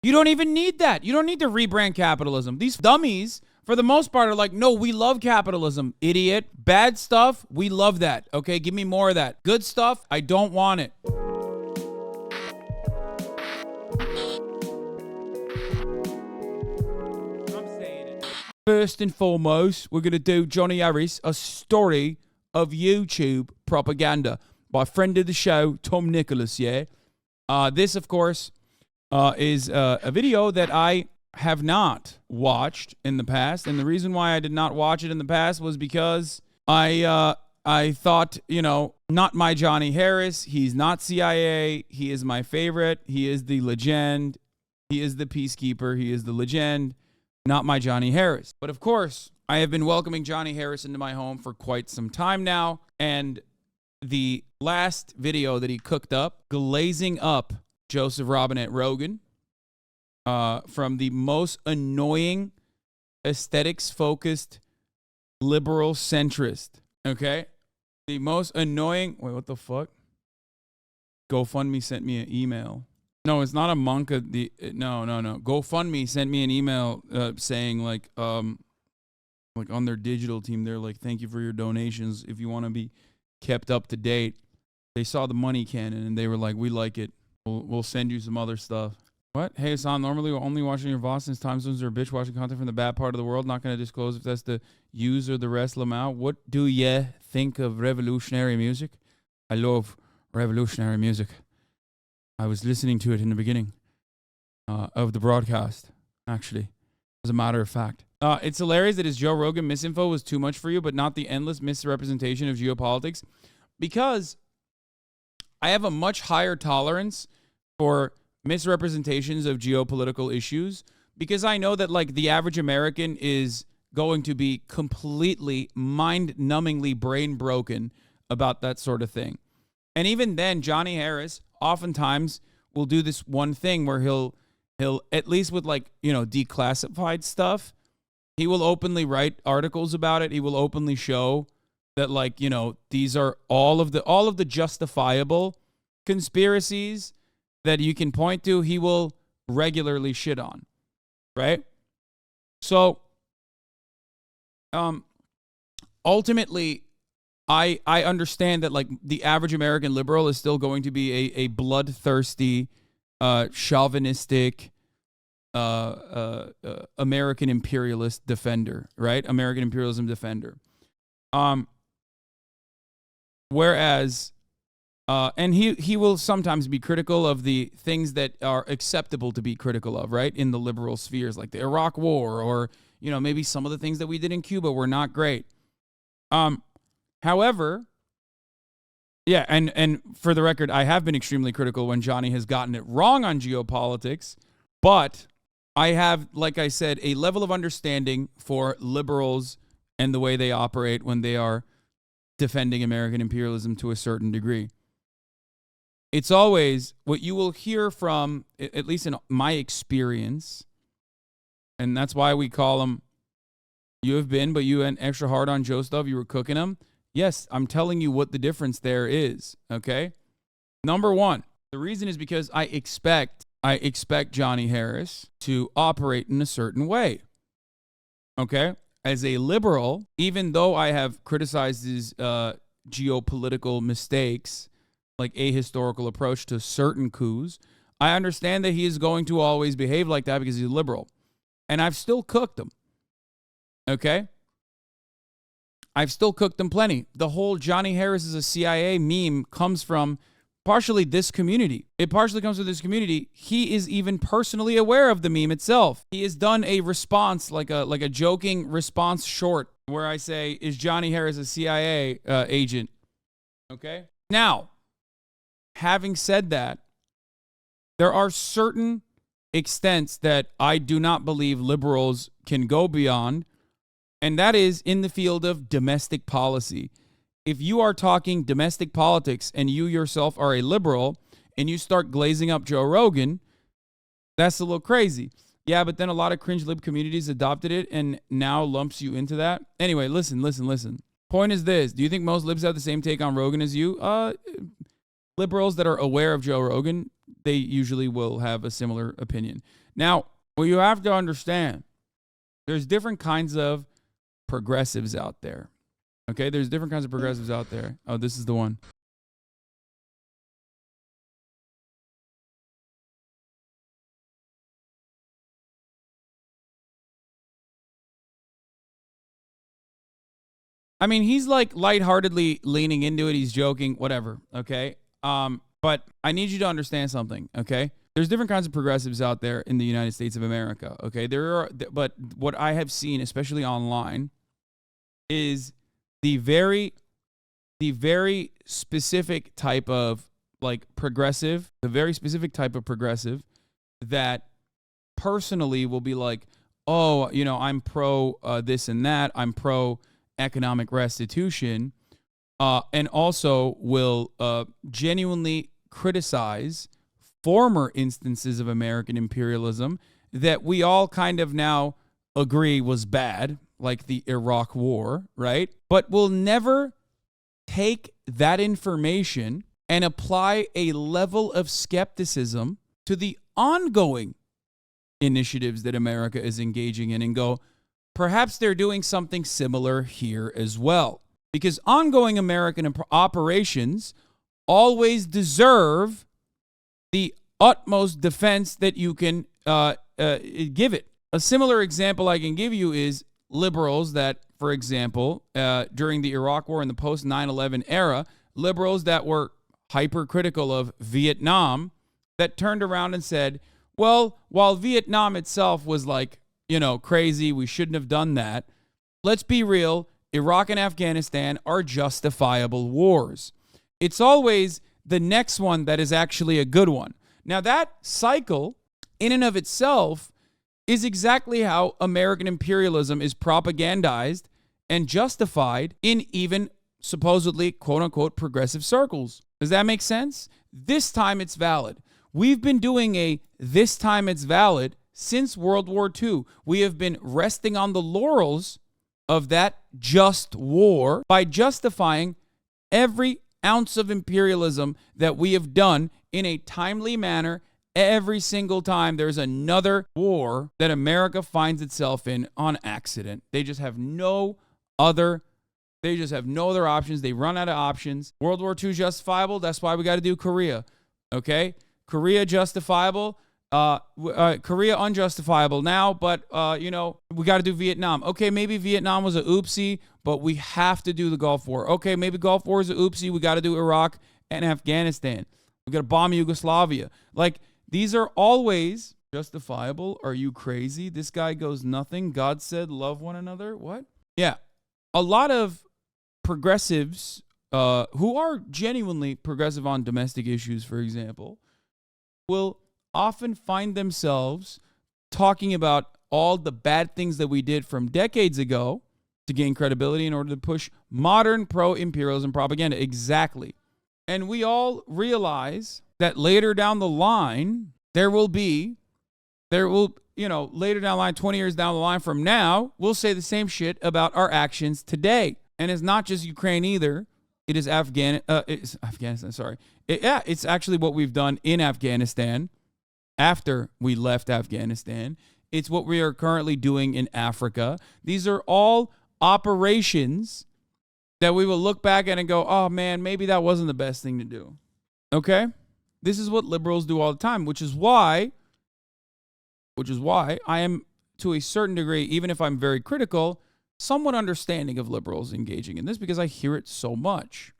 You don't even need that. You don't need to rebrand capitalism. These dummies, for the most part, are like, no, we love capitalism, idiot. Bad stuff, we love that. Okay, give me more of that. Good stuff, I don't want it. I'm saying it. First and foremost, we're going to do Johnny Harris, a story of YouTube propaganda by a friend of the show, Tom Nicholas, yeah? This, of course, is a video that I have not watched in the past. And the reason why I did not watch it in the past was because I thought, you know, not my Johnny Harris. He's not CIA. He is my favorite. He is the legend. He is the peacekeeper. He is the legend. Not my Johnny Harris. But of course, I have been welcoming Johnny Harris into my home for quite some time now. And the last video that he cooked up, glazing up Joseph Robinette Rogan, from the most annoying, aesthetics-focused, liberal centrist, okay? The most annoying... Wait, what the fuck? GoFundMe sent me an email. No, it's not a monk. No. GoFundMe sent me an email saying, like on their digital team, they're like, thank you for your donations. If you want to be kept up to date. They saw the money cannon, and they were like, we like it. We'll send you some other stuff. What? Hey, Hasan, normally we're only watching your Boston's time zones or bitch watching content from the bad part of the world. Not going to disclose if that's the use or the rest Lamau. What do ye think of revolutionary music? I love revolutionary music. I was listening to it in the beginning of the broadcast, actually, as a matter of fact. It's hilarious that his Joe Rogan misinfo was too much for you, but not the endless misrepresentation of geopolitics. Because I have a much higher tolerance for misrepresentations of geopolitical issues, because I know that, like, the average American is going to be completely mind-numbingly brain-broken about that sort of thing. And even then, Johnny Harris oftentimes will do this one thing where he'll at least with, like, you know, declassified stuff, he will openly write articles about it. He will openly show that, like, you know, these are all of the justifiable conspiracies that you can point to, he will regularly shit on, right? So, ultimately, I understand that, like, the average American liberal is still going to be a bloodthirsty, chauvinistic, American imperialist defender, right? American imperialism defender. Whereas, and he will sometimes be critical of the things that are acceptable to be critical of, right? In the liberal spheres, like the Iraq War, or, you know, maybe some of the things that we did in Cuba were not great. However, yeah, and for the record, I have been extremely critical when Johnny has gotten it wrong on geopolitics, but I have, like I said, a level of understanding for liberals and the way they operate when they are defending American imperialism to a certain degree. It's always what you will hear from, at least in my experience, and that's why we call them, you have been, but you went extra hard on Joe stuff, you were cooking them. Yes, I'm telling you what the difference there is, okay? Number one, the reason is because I expect Johnny Harris to operate in a certain way, okay? As a liberal, even though I have criticized his geopolitical mistakes, like ahistorical approach to certain coups, I understand that he is going to always behave like that because he's a liberal. And I've still cooked him, okay? I've still cooked them plenty. The whole Johnny Harris is a CIA meme comes from partially this community. It partially comes from this community. He is even personally aware of the meme itself. He has done a response, like a joking response short, where I say, is Johnny Harris a CIA agent? Okay? Now, having said that, there are certain extents that I do not believe liberals can go beyond, and that is in the field of domestic policy. If you are talking domestic politics and you yourself are a liberal and you start glazing up Joe Rogan, that's a little crazy. Yeah, but then a lot of cringe lib communities adopted it and now lumps you into that. Anyway, listen. Point is this. Do you think most libs have the same take on Rogan as you? Liberals that are aware of Joe Rogan, they usually will have a similar opinion. Now, what you have to understand, there's different kinds of progressives out there. Okay, there's different kinds of progressives out there. Oh, this is the one. I mean, he's like lightheartedly leaning into it. He's joking, whatever. Okay. But I need you to understand something. Okay. There's different kinds of progressives out there in the United States of America. Okay. But what I have seen, especially online, is the very specific type of like progressive, the very specific type of progressive that personally will be like, oh, I'm pro this and that. I'm pro economic restitution, and also will genuinely criticize former instances of American imperialism that we all kind of now agree was bad, like the Iraq War, right? But will never take that information and apply a level of skepticism to the ongoing initiatives that America is engaging in and go, perhaps they're doing something similar here as well. Because ongoing American operations always deserve the utmost defense that you can give it. A similar example I can give you is liberals that, for example, during the Iraq War and the post 9/11 era, liberals that were hypercritical of Vietnam that turned around and said, well, while Vietnam itself was like, crazy, we shouldn't have done that. Let's be real. Iraq and Afghanistan are justifiable wars. It's always the next one that is actually a good one. Now, that cycle, in and of itself, is exactly how American imperialism is propagandized and justified in even supposedly, quote unquote, progressive circles. Does that make sense? This time it's valid. We've been doing this time it's valid since World War II. We have been resting on the laurels of that just war by justifying every ounce of imperialism that we have done in a timely manner every single time there's another war that America finds itself in on accident. They just have no other options. They run out of options. World War II justifiable. That's why we got to do Korea. Okay? Korea justifiable. Korea unjustifiable now, but we got to do Vietnam. Okay, maybe Vietnam was a oopsie, but we have to do the Gulf War. Okay, maybe Gulf War is a oopsie. We got to do Iraq and Afghanistan. We got to bomb Yugoslavia. Like, these are always justifiable. Are you crazy? This guy goes nothing. God said love one another. What? Yeah. A lot of progressives who are genuinely progressive on domestic issues, for example, will often find themselves talking about all the bad things that we did from decades ago to gain credibility in order to push modern pro-imperialism propaganda. Exactly. And we all realize that later down the line, later down the line, 20 years down the line from now, we'll say the same shit about our actions today. And it's not just Ukraine either. It is it's Afghanistan, sorry. It's actually what we've done in Afghanistan after we left Afghanistan. It's what we are currently doing in Africa. These are all operations that we will look back at and go, oh man, maybe that wasn't the best thing to do. Okay? This is what liberals do all the time, which is why I am, to a certain degree, even if I'm very critical, somewhat understanding of liberals engaging in this because I hear it so much.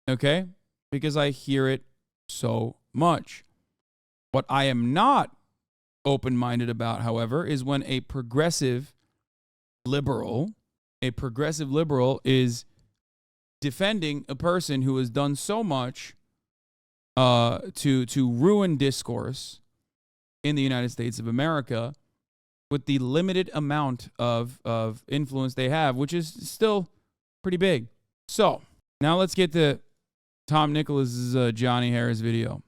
Okay? Because I hear it so much. What I am not open-minded about, however, is when a progressive liberal is defending a person who has done so much to ruin discourse in the United States of America with the limited amount of influence they have, which is still pretty big. So now let's get to Tom Nicholas's Johnny Harris video,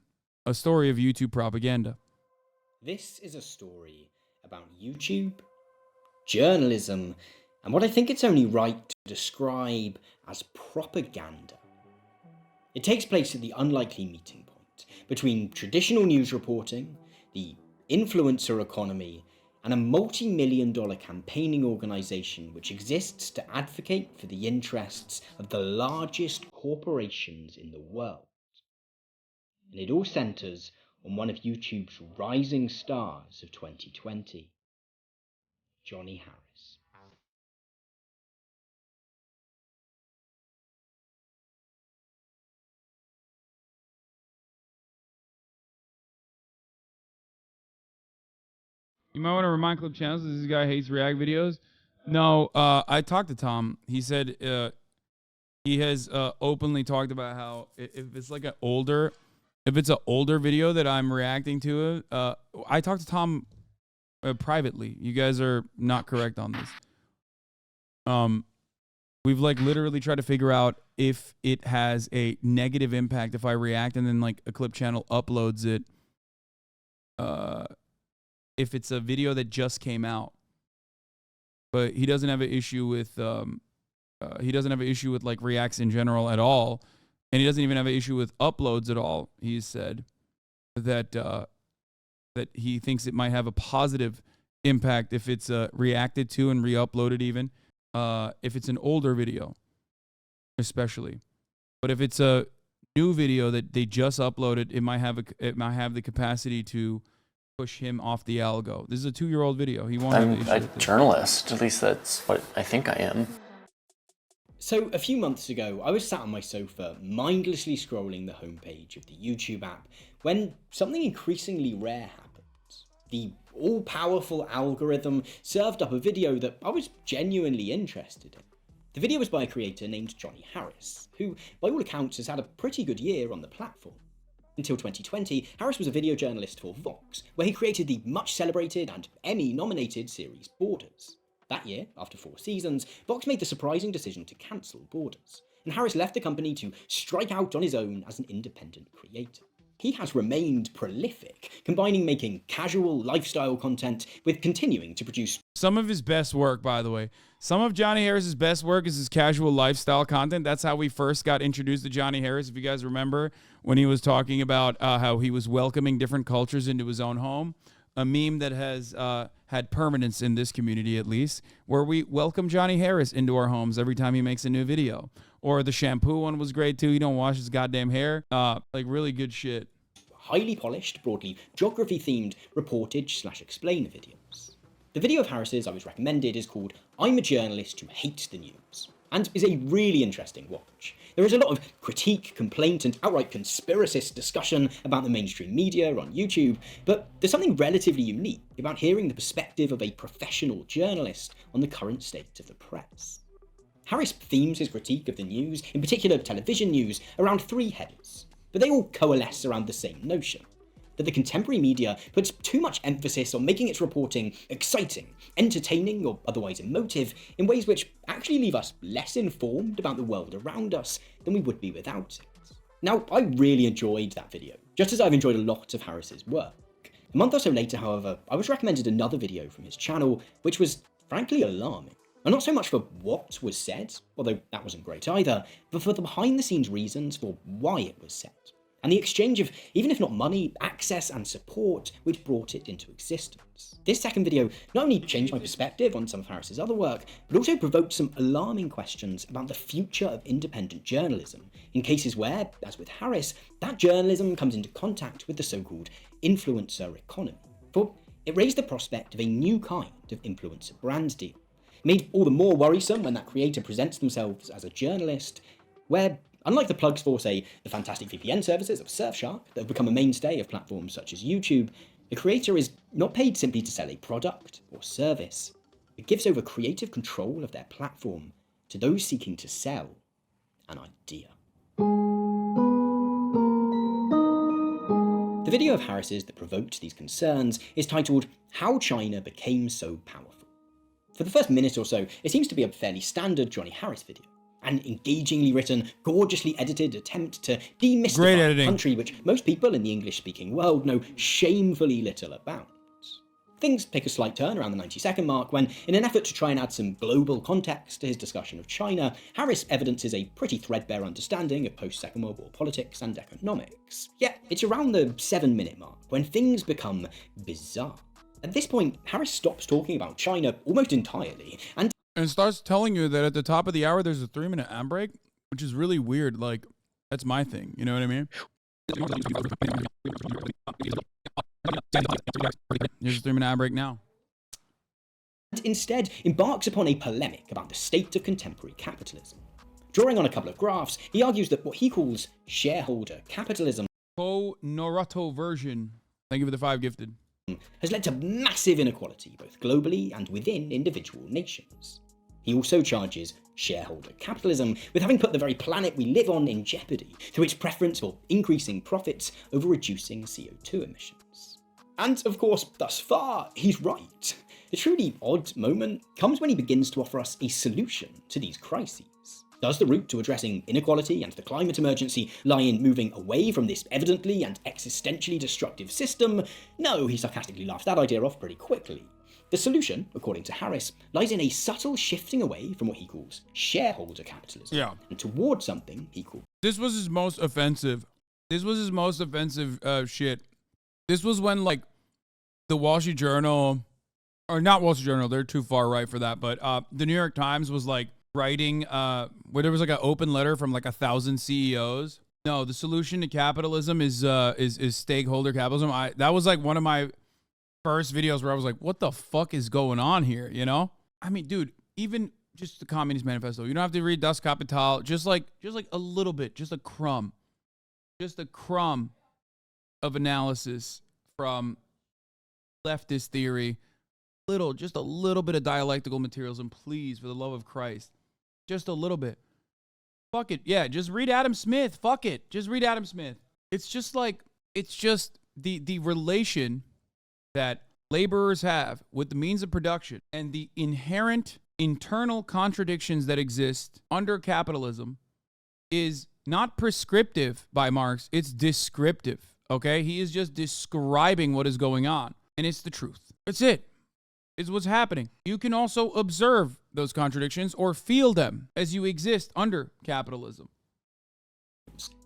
a story of YouTube propaganda. This is a story about YouTube, journalism, and what I think it's only right to describe as propaganda. It takes place at the unlikely meeting point between traditional news reporting, the influencer economy, and a multi-million-dollar campaigning organization which exists to advocate for the interests of the largest corporations in the world. And it all centers on one of YouTube's rising stars of 2020, Johnny Harris. You might want to remind Clip Channels this guy hates React videos. No, I talked to Tom. He said he has openly talked about how if it's like if it's an older video that I'm reacting to, I talked to Tom privately. You guys are not correct on this. We've like literally tried to figure out if it has a negative impact if I react and then like a Clip Channel uploads it. If it's a video that just came out, but he doesn't have an issue with like reacts in general at all, and he doesn't even have an issue with uploads at all. He said that that he thinks it might have a positive impact if it's reacted to and re-uploaded, even if it's an older video, especially. But if it's a new video that they just uploaded, it might have the capacity to push him off the algo. This is a 2-year-old video. He won't. I'm a journalist. At least that's what I think I am. So a few months ago, I was sat on my sofa, mindlessly scrolling the homepage of the YouTube app, when something increasingly rare happened. The all-powerful algorithm served up a video that I was genuinely interested in. The video was by a creator named Johnny Harris, who, by all accounts, has had a pretty good year on the platform. Until 2020, Harris was a video journalist for Vox, where he created the much-celebrated and Emmy-nominated series Borders. That year, after 4 seasons, Vox made the surprising decision to cancel Borders, and Harris left the company to strike out on his own as an independent creator. He has remained prolific, combining making casual lifestyle content with continuing to produce some of his best work, by the way. Some of Johnny Harris's best work is his casual lifestyle content. That's how we first got introduced to Johnny Harris, if you guys remember, when he was talking about how he was welcoming different cultures into his own home. A meme that has had permanence in this community, at least, where we welcome Johnny Harris into our homes every time he makes a new video. Or the shampoo one was great, too. You don't wash his goddamn hair. Like, really good shit. Highly polished, broadly geography-themed reportage/explainer videos. The video of Harris's I was recommended is called I'm a Journalist Who Hates the News, and is a really interesting watch. There is a lot of critique, complaint, and outright conspiracist discussion about the mainstream media on YouTube, but there's something relatively unique about hearing the perspective of a professional journalist on the current state of the press. Harris themes his critique of the news, in particular television news, around 3 headers, but they all coalesce around the same notion: that the contemporary media puts too much emphasis on making its reporting exciting, entertaining, or otherwise emotive in ways which actually leave us less informed about the world around us than we would be without it. Now, I really enjoyed that video, just as I've enjoyed a lot of Harris's work. A month or so later, however, I was recommended another video from his channel, which was frankly alarming. And not so much for what was said, although that wasn't great either, but for the behind-the-scenes reasons for why it was said, and the exchange of, even if not money, access and support which brought it into existence. This second video not only changed my perspective on some of Harris's other work, but also provoked some alarming questions about the future of independent journalism, in cases where, as with Harris, that journalism comes into contact with the so-called influencer economy. For it raised the prospect of a new kind of influencer brand deal, made all the more worrisome when that creator presents themselves as a journalist, where, unlike the plugs for, say, the fantastic VPN services of Surfshark that have become a mainstay of platforms such as YouTube, the creator is not paid simply to sell a product or service. It gives over creative control of their platform to those seeking to sell an idea. The video of Harris's that provoked these concerns is titled How China Became So Powerful. For the first minute or so, it seems to be a fairly standard Johnny Harris video. An engagingly written, gorgeously edited attempt to demystify a country which most people in the English-speaking world know shamefully little about. Things take a slight turn around the 90-second mark when, in an effort to try and add some global context to his discussion of China, Harris evidences a pretty threadbare understanding of post-Second World War politics and economics. Yet, it's around the 7-minute mark when things become bizarre. At this point, Harris stops talking about China almost entirely and starts telling you that at the top of the hour there's a 3-minute ad break, which is really weird. Like, that's my thing. You know what I mean? Here's a 3-minute ad break now. instead embarks upon a polemic about the state of contemporary capitalism. Drawing on a couple of graphs, he argues that what he calls shareholder capitalism Naruto version. Thank you for the 5 gifted. Has led to massive inequality, both globally and within individual nations. He also charges shareholder capitalism with having put the very planet we live on in jeopardy through its preference for increasing profits over reducing CO2 emissions. And of course, thus far, he's right. The truly odd moment comes when he begins to offer us a solution to these crises. Does the route to addressing inequality and the climate emergency lie in moving away from this evidently and existentially destructive system? No, he sarcastically laughs that idea off pretty quickly. The solution, according to Harris, lies in a subtle shifting away from what he calls shareholder capitalism and towards something he calls... This was his most offensive. This was his most offensive shit. This was when, like, the Wall Street Journal, or not Wall Street Journal, they're too far right for that, but the New York Times was, like, writing where there was like an open letter from like 1,000 CEOs. No, the solution to capitalism is stakeholder capitalism. That was like one of my first videos where I was like, what the fuck is going on here? You know? I mean, dude, even just the Communist Manifesto, you don't have to read Das Kapital, just like a little bit, just a crumb of analysis from leftist theory, just a little bit of dialectical materialism, please, for the love of Christ. Just a little bit. Fuck it. Yeah, just read Adam Smith. Fuck it. Just read Adam Smith. It's just like, it's just the relation that laborers have with the means of production and the inherent internal contradictions that exist under capitalism is not prescriptive by Marx. It's descriptive. Okay? He is just describing what is going on. And it's the truth. That's it. Is what's happening. You can also observe those contradictions or feel them as you exist under capitalism.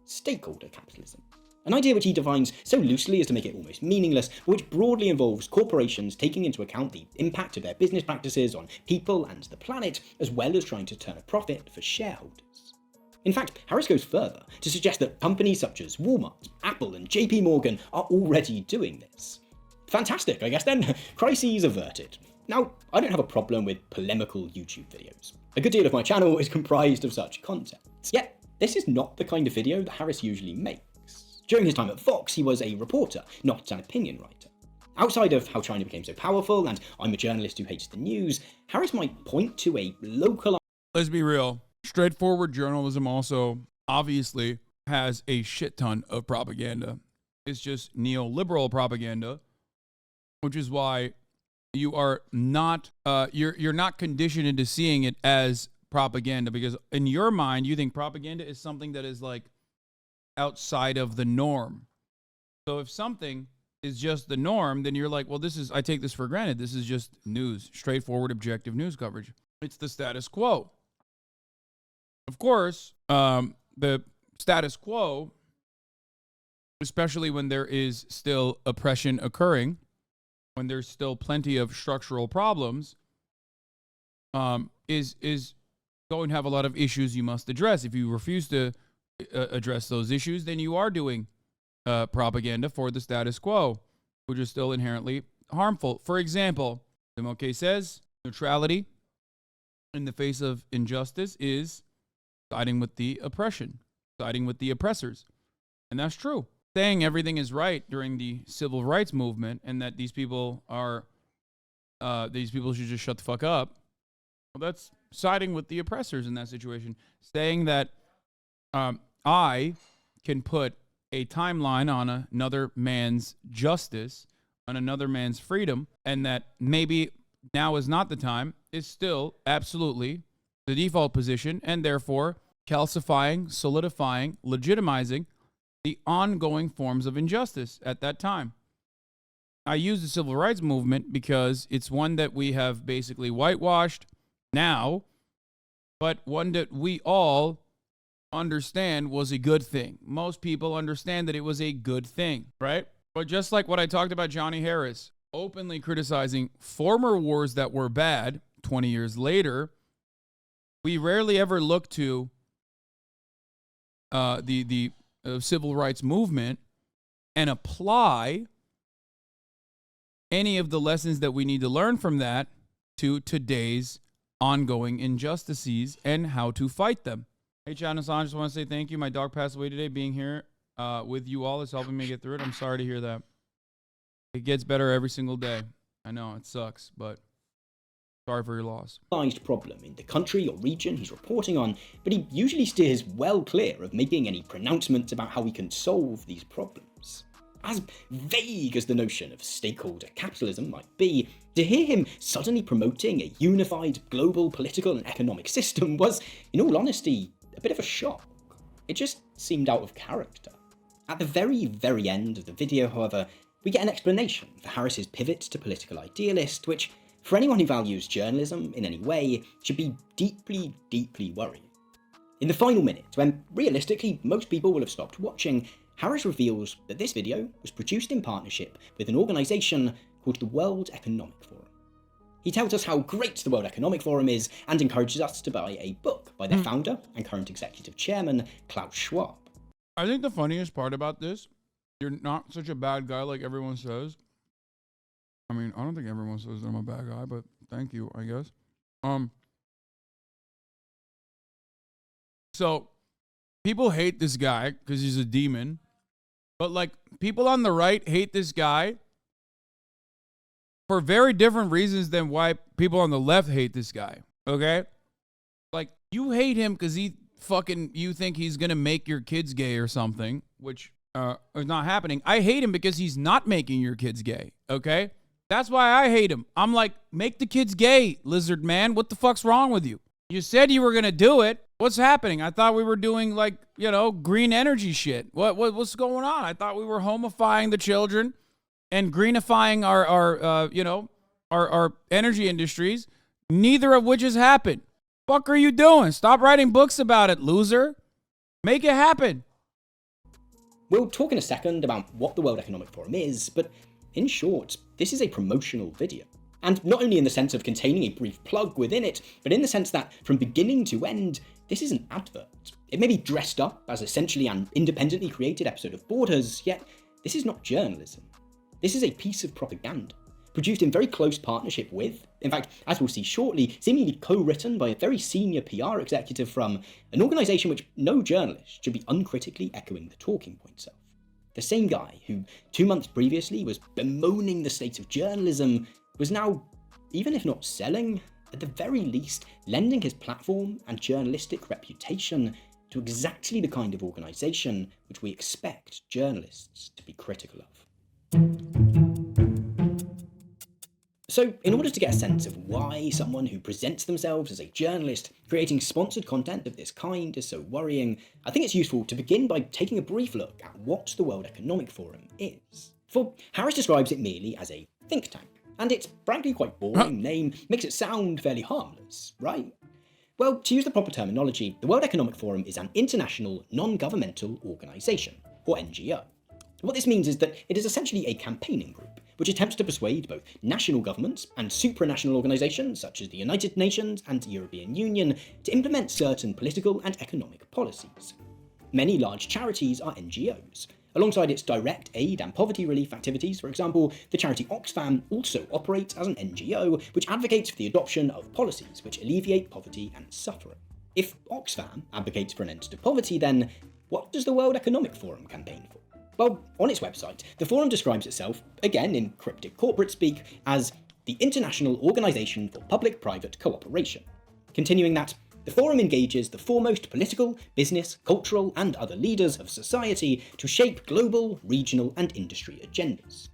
Stakeholder capitalism. An idea which he defines so loosely as to make it almost meaningless, but which broadly involves corporations taking into account the impact of their business practices on people and the planet, as well as trying to turn a profit for shareholders. In fact, Harris goes further to suggest that companies such as Walmart, Apple, and JP Morgan are already doing this. Fantastic, I guess then. Crises averted. Now, I don't have a problem with polemical YouTube videos. A good deal of my channel is comprised of such content. Yet, this is not the kind of video that Harris usually makes. During his time at Fox, he was a reporter, not an opinion writer. Outside of how China became so powerful and I'm a journalist who hates the news, Harris might point to a localized... Let's be real. Straightforward journalism also obviously has a shit ton of propaganda. It's just neoliberal propaganda, which is why you are not you're not conditioned into seeing it as propaganda, because in your mind you think propaganda is something that is like outside of the norm. So if something is just the norm, then you're like, well, I take this for granted. This is just news, straightforward, objective news coverage. It's the status quo. Of course, the status quo, especially when there is still oppression occurring, when there's still plenty of structural problems, is going to have a lot of issues you must address. If you refuse to address those issues, then you are doing propaganda for the status quo, which is still inherently harmful. For example, MLK says neutrality in the face of injustice is siding with the oppression, siding with the oppressors. And that's true. Saying everything is right during the civil rights movement and that these people should just shut the fuck up, well, that's siding with the oppressors in that situation. Saying that I can put a timeline on another man's justice, on another man's freedom, and that maybe now is not the time, is still absolutely the default position, and therefore calcifying, solidifying, legitimizing the ongoing forms of injustice at that time. I use the civil rights movement because it's one that we have basically whitewashed now, but one that we all understand was a good thing. Most people understand that it was a good thing, right? But just like what I talked about Johnny Harris, openly criticizing former wars that were bad 20 years later, we rarely ever look to the civil rights movement and apply any of the lessons that we need to learn from that to today's ongoing injustices and how to fight them. Hey, Chad Hassan, I just want to say thank you. My dog passed away today. Being here with you all is helping me get through it. I'm sorry to hear that. It gets better every single day. I know, it sucks, but sorry for your loss. Problem in the country or region he's reporting on, but he usually steers well clear of making any pronouncements about how we can solve these problems. As vague as the notion of stakeholder capitalism might be, to hear him suddenly promoting a unified global political and economic system was, in all honesty, a bit of a shock. It just seemed out of character. At the very end of the video, however, we get an explanation for Harris's pivot to political idealist, which, for anyone who values journalism in any way, should be deeply worrying. In the final minute, when realistically most people will have stopped watching, Harris reveals that this video was produced in partnership with an organisation called the World Economic Forum. He tells us how great the World Economic Forum is and encourages us to buy a book by their founder and current executive chairman, Klaus Schwab. I think the funniest part about this, you're not such a bad guy like everyone says. I mean, I don't think everyone says I'm a bad guy, but thank you, I guess. So people hate this guy because he's a demon, but like people on the right hate this guy for very different reasons than why people on the left hate this guy. Okay, like you hate him because you think he's gonna make your kids gay or something, which is not happening. I hate him because he's not making your kids gay. Okay. That's why I hate him. I'm like, make the kids gay, lizard man. What the fuck's wrong with you? You said you were going to do it. What's happening? I thought we were doing like, green energy shit. What's going on? I thought we were homifying the children and greenifying our energy industries, neither of which has happened. Fuck are you doing? Stop writing books about it, loser. Make it happen. We'll talk in a second about what the World Economic Forum is, but in short, this is a promotional video. And not only in the sense of containing a brief plug within it, but in the sense that from beginning to end, this is an advert. It may be dressed up as essentially an independently created episode of Borders, yet this is not journalism. This is a piece of propaganda, produced in very close partnership with, in fact, as we'll see shortly, seemingly co-written by a very senior PR executive from an organisation which no journalist should be uncritically echoing the talking points of. The same guy who 2 months previously was bemoaning the state of journalism was now, even if not selling, at the very least lending his platform and journalistic reputation to exactly the kind of organisation which we expect journalists to be critical of. So, in order to get a sense of why someone who presents themselves as a journalist creating sponsored content of this kind is so worrying, I think it's useful to begin by taking a brief look at what the World Economic Forum is. For Harris describes it merely as a think tank, and its frankly quite boring name makes it sound fairly harmless, right? Well, to use the proper terminology, the World Economic Forum is an international non-governmental organisation, or NGO. What this means is that it is essentially a campaigning group, which attempts to persuade both national governments and supranational organisations such as the United Nations and the European Union to implement certain political and economic policies. Many large charities are NGOs. Alongside its direct aid and poverty relief activities, for example, the charity Oxfam also operates as an NGO which advocates for the adoption of policies which alleviate poverty and suffering. If Oxfam advocates for an end to poverty, then what does the World Economic Forum campaign for? Well, on its website, the forum describes itself, again in cryptic corporate speak, as the International Organisation for Public-Private Cooperation. Continuing that, the forum engages the foremost political, business, cultural, and other leaders of society to shape global, regional, and industry agendas.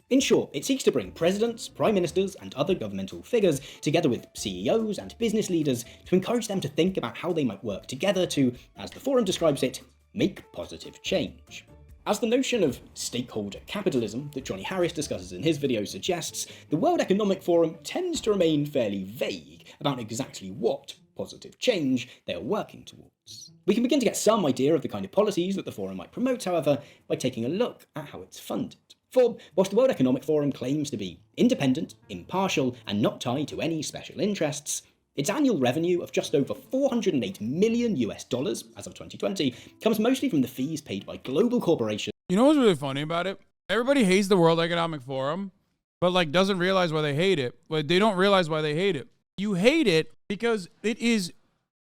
In short, it seeks to bring presidents, prime ministers, and other governmental figures together with CEOs and business leaders to encourage them to think about how they might work together to, as the forum describes it, make positive change. As the notion of stakeholder capitalism that Johnny Harris discusses in his video suggests, the World Economic Forum tends to remain fairly vague about exactly what positive change they are working towards. We can begin to get some idea of the kind of policies that the forum might promote, however, by taking a look at how it's funded. For, whilst the World Economic Forum claims to be independent, impartial, and not tied to any special interests, its annual revenue of just over $408 million as of 2020 comes mostly from the fees paid by global corporations. You know what's really funny about it? Everybody hates the World Economic Forum, but like doesn't realize why they hate it. But they don't realize why they hate it. You hate it because it is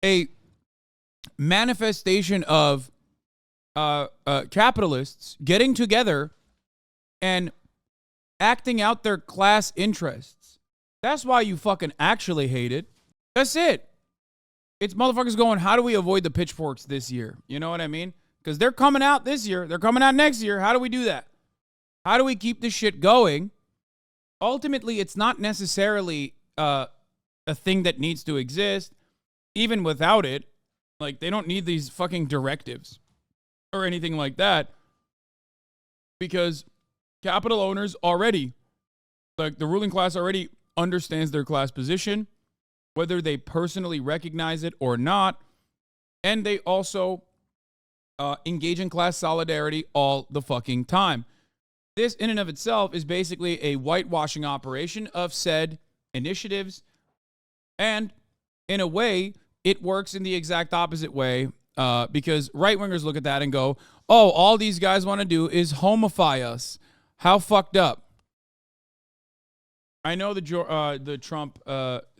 a manifestation of capitalists getting together and acting out their class interests. That's why you fucking actually hate it. That's it. It's motherfuckers going, how do we avoid the pitchforks this year? You know what I mean? Because they're coming out this year. They're coming out next year. How do we do that? How do we keep this shit going? Ultimately, it's not necessarily a thing that needs to exist. Even without it, like, they don't need these fucking directives or anything like that. Because capital owners already, like the ruling class already understands their class position, whether they personally recognize it or not. And they also engage in class solidarity all the fucking time. This in and of itself is basically a whitewashing operation of said initiatives. And in a way, it works in the exact opposite way because right-wingers look at that and go, oh, all these guys want to do is homify us. How fucked up. I know the Trump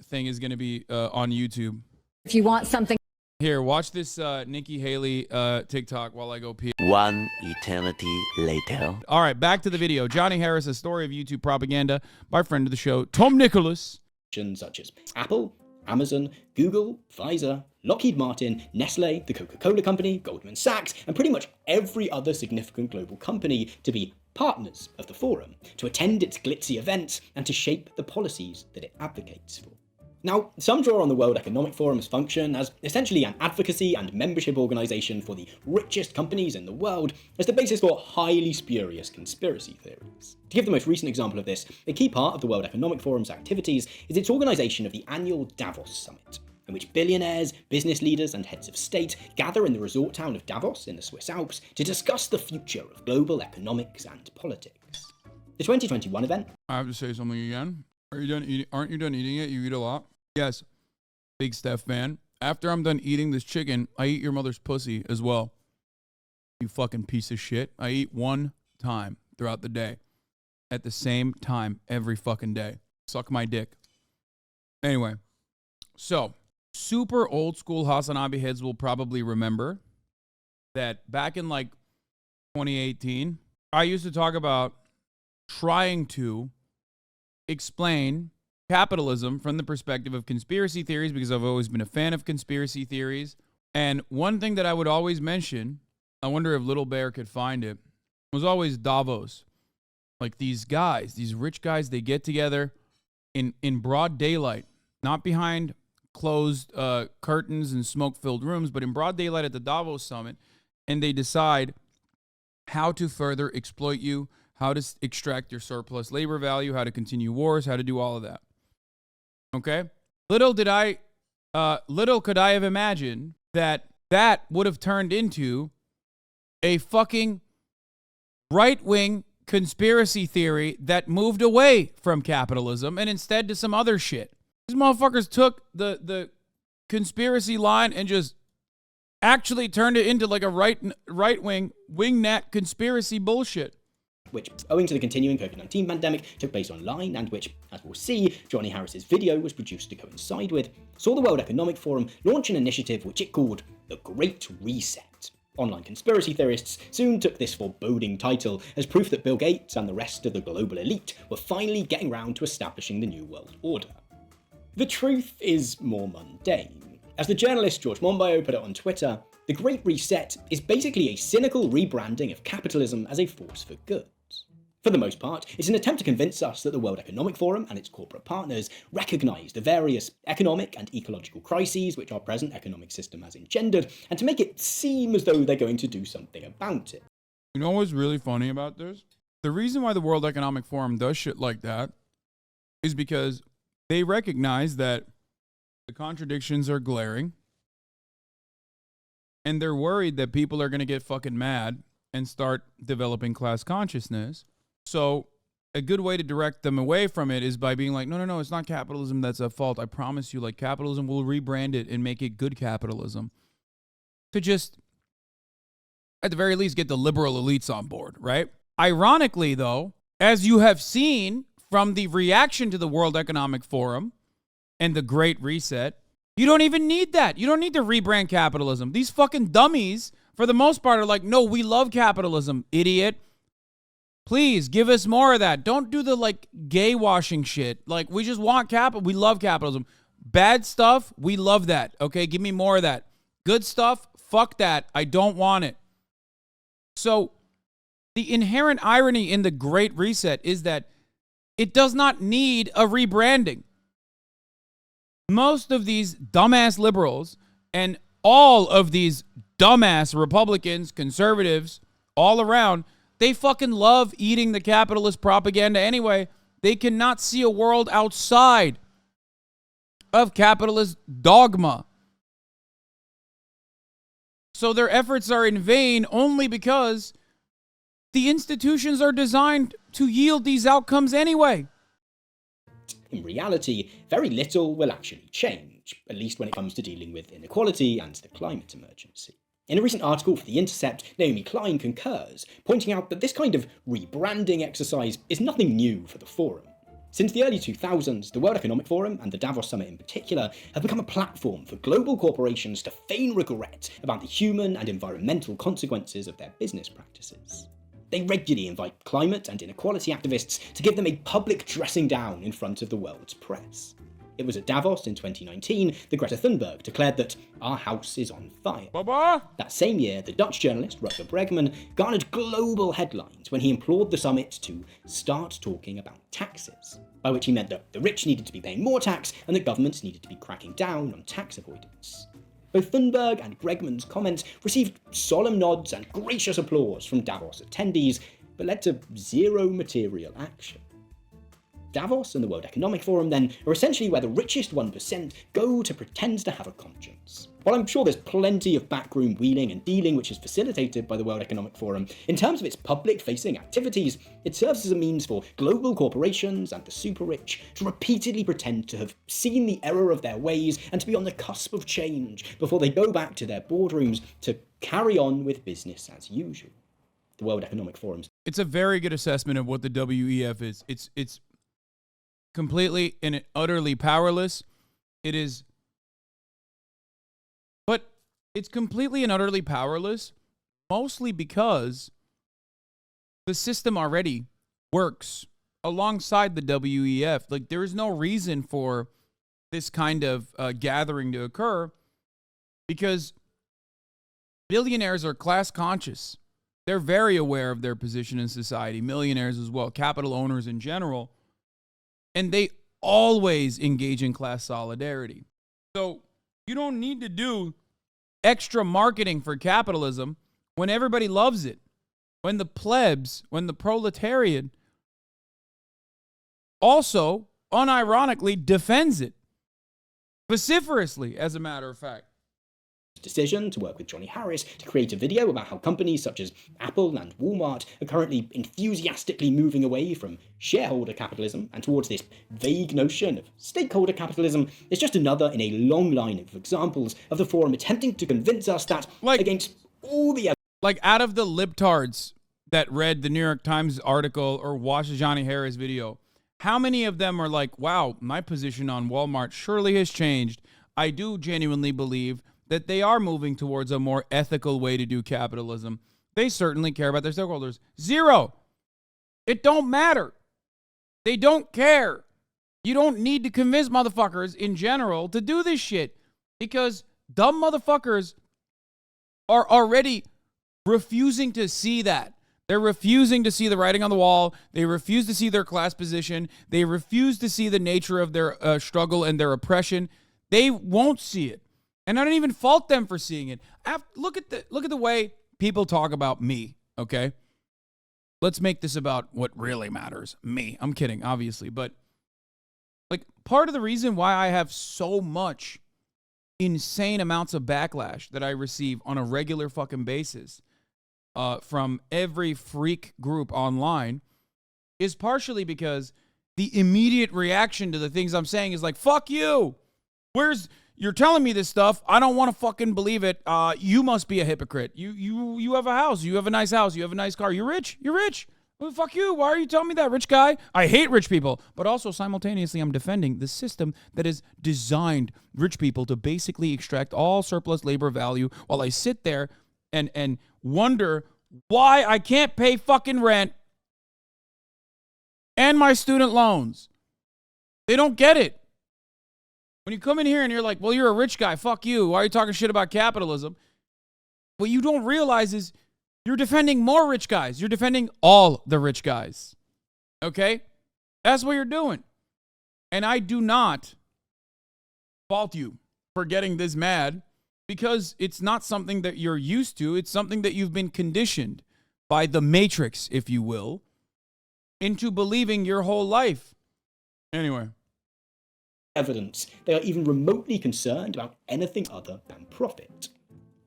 thing is going to be on YouTube. If you want something. Here, watch this Nikki Haley TikTok while I go pee. One eternity later. All right, back to the video. Johnny Harris, A Story of YouTube Propaganda, by friend of the show, Tom Nicholas. Such as Apple, Amazon, Google, Pfizer, Lockheed Martin, Nestle, the Coca-Cola Company, Goldman Sachs, and pretty much every other significant global company to be partners of the forum, to attend its glitzy events, and to shape the policies that it advocates for. Now, some draw on the World Economic Forum's function as essentially an advocacy and membership organisation for the richest companies in the world as the basis for highly spurious conspiracy theories. To give the most recent example of this, a key part of the World Economic Forum's activities is its organisation of the annual Davos Summit, in which billionaires, business leaders, and heads of state gather in the resort town of Davos in the Swiss Alps to discuss the future of global economics and politics. The 2021 event. I have to say something again. Are you done eating? Aren't you done eating it? You eat a lot. Yes, big Steph fan. After I'm done eating this chicken, I eat your mother's pussy as well. You fucking piece of shit. I eat one time throughout the day. At the same time every fucking day. Suck my dick. Anyway, so super old school Hasanabi heads will probably remember that back in like 2018, I used to talk about trying to explain capitalism from the perspective of conspiracy theories because I've always been a fan of conspiracy theories. And one thing that I would always mention, I wonder if Little Bear could find it, was always Davos. Like these guys, these rich guys, they get together in broad daylight, not behind closed curtains and smoke-filled rooms, but in broad daylight at the Davos Summit, and they decide how to further exploit you, how to extract your surplus labor value, how to continue wars, how to do all of that. Okay? Little could I have imagined that would have turned into a fucking right-wing conspiracy theory that moved away from capitalism and instead to some other shit. These motherfuckers took the conspiracy line and just actually turned it into like a right-wing wingnut conspiracy bullshit. Which, owing to the continuing COVID-19 pandemic, took place online and which, as we'll see, Johnny Harris's video was produced to coincide with, saw the World Economic Forum launch an initiative which it called the Great Reset. Online conspiracy theorists soon took this foreboding title as proof that Bill Gates and the rest of the global elite were finally getting round to establishing the New World Order. The truth is more mundane. As the journalist George Monbiot put it on Twitter, the Great Reset is basically a cynical rebranding of capitalism as a force for good. For the most part, it's an attempt to convince us that the World Economic Forum and its corporate partners recognise the various economic and ecological crises which our present economic system has engendered, and to make it seem as though they're going to do something about it. You know what's really funny about this? The reason why the World Economic Forum does shit like that is because they recognize that the contradictions are glaring, and they're worried that people are going to get fucking mad and start developing class consciousness. So a good way to direct them away from it is by being like, no, it's not capitalism that's at fault. I promise you, like, capitalism will rebrand it and make it good capitalism. To just, at the very least, get the liberal elites on board, right? Ironically, though, as you have seen from the reaction to the World Economic Forum and the Great Reset, you don't even need that. You don't need to rebrand capitalism. These fucking dummies, for the most part, are like, no, we love capitalism, idiot. Please give us more of that. Don't do the like gay washing shit. Like, we just want capital. We love capitalism. Bad stuff, we love that. Okay, give me more of that. Good stuff, fuck that. I don't want it. So the inherent irony in the Great Reset is that it does not need a rebranding. Most of these dumbass liberals and all of these dumbass Republicans, conservatives, all around, they fucking love eating the capitalist propaganda anyway. They cannot see a world outside of capitalist dogma. So their efforts are in vain only because the institutions are designed to yield these outcomes anyway. In reality, very little will actually change, at least when it comes to dealing with inequality and the climate emergency. In a recent article for The Intercept, Naomi Klein concurs, pointing out that this kind of rebranding exercise is nothing new for the forum. Since the early 2000s, the World Economic Forum, and the Davos Summit in particular, have become a platform for global corporations to feign regret about the human and environmental consequences of their business practices. They regularly invite climate and inequality activists to give them a public dressing down in front of the world's press. It was at Davos in 2019 that Greta Thunberg declared that our house is on fire. Baba! That same year, the Dutch journalist Rutger Bregman garnered global headlines when he implored the summit to start talking about taxes, by which he meant that the rich needed to be paying more tax and that governments needed to be cracking down on tax avoidance. Both Thunberg and Bregman's comments received solemn nods and gracious applause from Davos attendees, but led to zero material action. Davos and the World Economic Forum, then, are essentially where the richest 1% go to pretend to have a conscience. While I'm sure there's plenty of backroom wheeling and dealing which is facilitated by the World Economic Forum, in terms of its public-facing activities, it serves as a means for global corporations and the super-rich to repeatedly pretend to have seen the error of their ways and to be on the cusp of change before they go back to their boardrooms to carry on with business as usual. The World Economic Forum's. It's a very good assessment of what the WEF is. It's completely and utterly powerless. But it's completely and utterly powerless, mostly because the system already works alongside the WEF. Like, there is no reason for this kind of gathering to occur because billionaires are class conscious. They're very aware of their position in society, millionaires as well, capital owners in general. And they always engage in class solidarity. So you don't need to do extra marketing for capitalism when everybody loves it. When the plebs, when the proletariat also, unironically, defends it. Vociferously, as a matter of fact. Decision to work with Johnny Harris to create a video about how companies such as Apple and Walmart are currently enthusiastically moving away from shareholder capitalism and towards this vague notion of stakeholder capitalism is just another in a long line of examples of the forum attempting to convince us that, against all the like, out of the libtards that read the New York Times article or watched the Johnny Harris video, how many of them are like, wow, my position on Walmart surely has changed. I do genuinely believe that they are moving towards a more ethical way to do capitalism. They certainly care about their stakeholders. Zero. It don't matter. They don't care. You don't need to convince motherfuckers in general to do this shit because dumb motherfuckers are already refusing to see that. They're refusing to see the writing on the wall. They refuse to see their class position. They refuse to see the nature of their struggle and their oppression. They won't see it. And I don't even fault them for seeing it. Look at the way people talk about me okay? Let's make this about what really matters. Me. I'm kidding, obviously. But, like, part of the reason why I have so much insane amounts of backlash that I receive on a regular fucking basis from every freak group online is partially because the immediate reaction to the things I'm saying is like, fuck you. You're telling me this stuff. I don't want to fucking believe it. You must be a hypocrite. You have a house. You have a nice house. You have a nice car. You're rich. You're rich. Well, fuck you. Why are you telling me that, rich guy? I hate rich people. But also, simultaneously, I'm defending the system that has designed rich people to basically extract all surplus labor value while I sit there and wonder why I can't pay fucking rent and my student loans. They don't get it. When you come in here and you're like, well, you're a rich guy. Fuck you. Why are you talking shit about capitalism? What you don't realize is you're defending more rich guys. You're defending all the rich guys. Okay? That's what you're doing. And I do not fault you for getting this mad because it's not something that you're used to. It's something that you've been conditioned by the Matrix, if you will, into believing your whole life. Anyway. Evidence they are even remotely concerned about anything other than profit.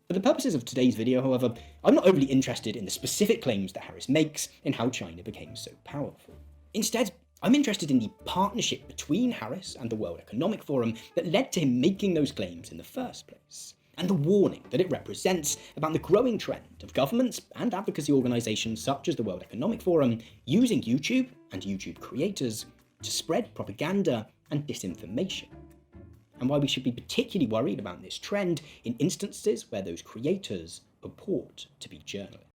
For the purposes of today's video, however, I'm not overly interested in the specific claims that Harris makes in how China became so powerful. Instead, I'm interested in the partnership between Harris and the World Economic Forum that led to him making those claims in the first place, and the warning that it represents about the growing trend of governments and advocacy organisations such as the World Economic Forum using YouTube and YouTube creators to spread propaganda and disinformation, and why we should be particularly worried about this trend in instances where those creators purport to be journalists.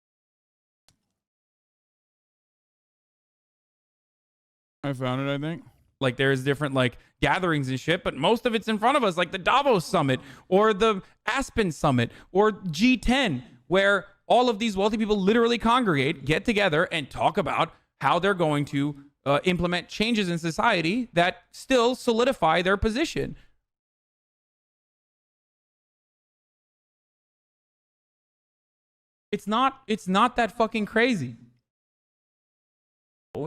I found it, I think. Like, there's different, like, gatherings and shit, but most of it's in front of us, like the Davos Summit or the Aspen Summit or G10, where all of these wealthy people literally congregate, get together, and talk about how they're going to implement changes in society that still solidify their position. It's not that fucking crazy.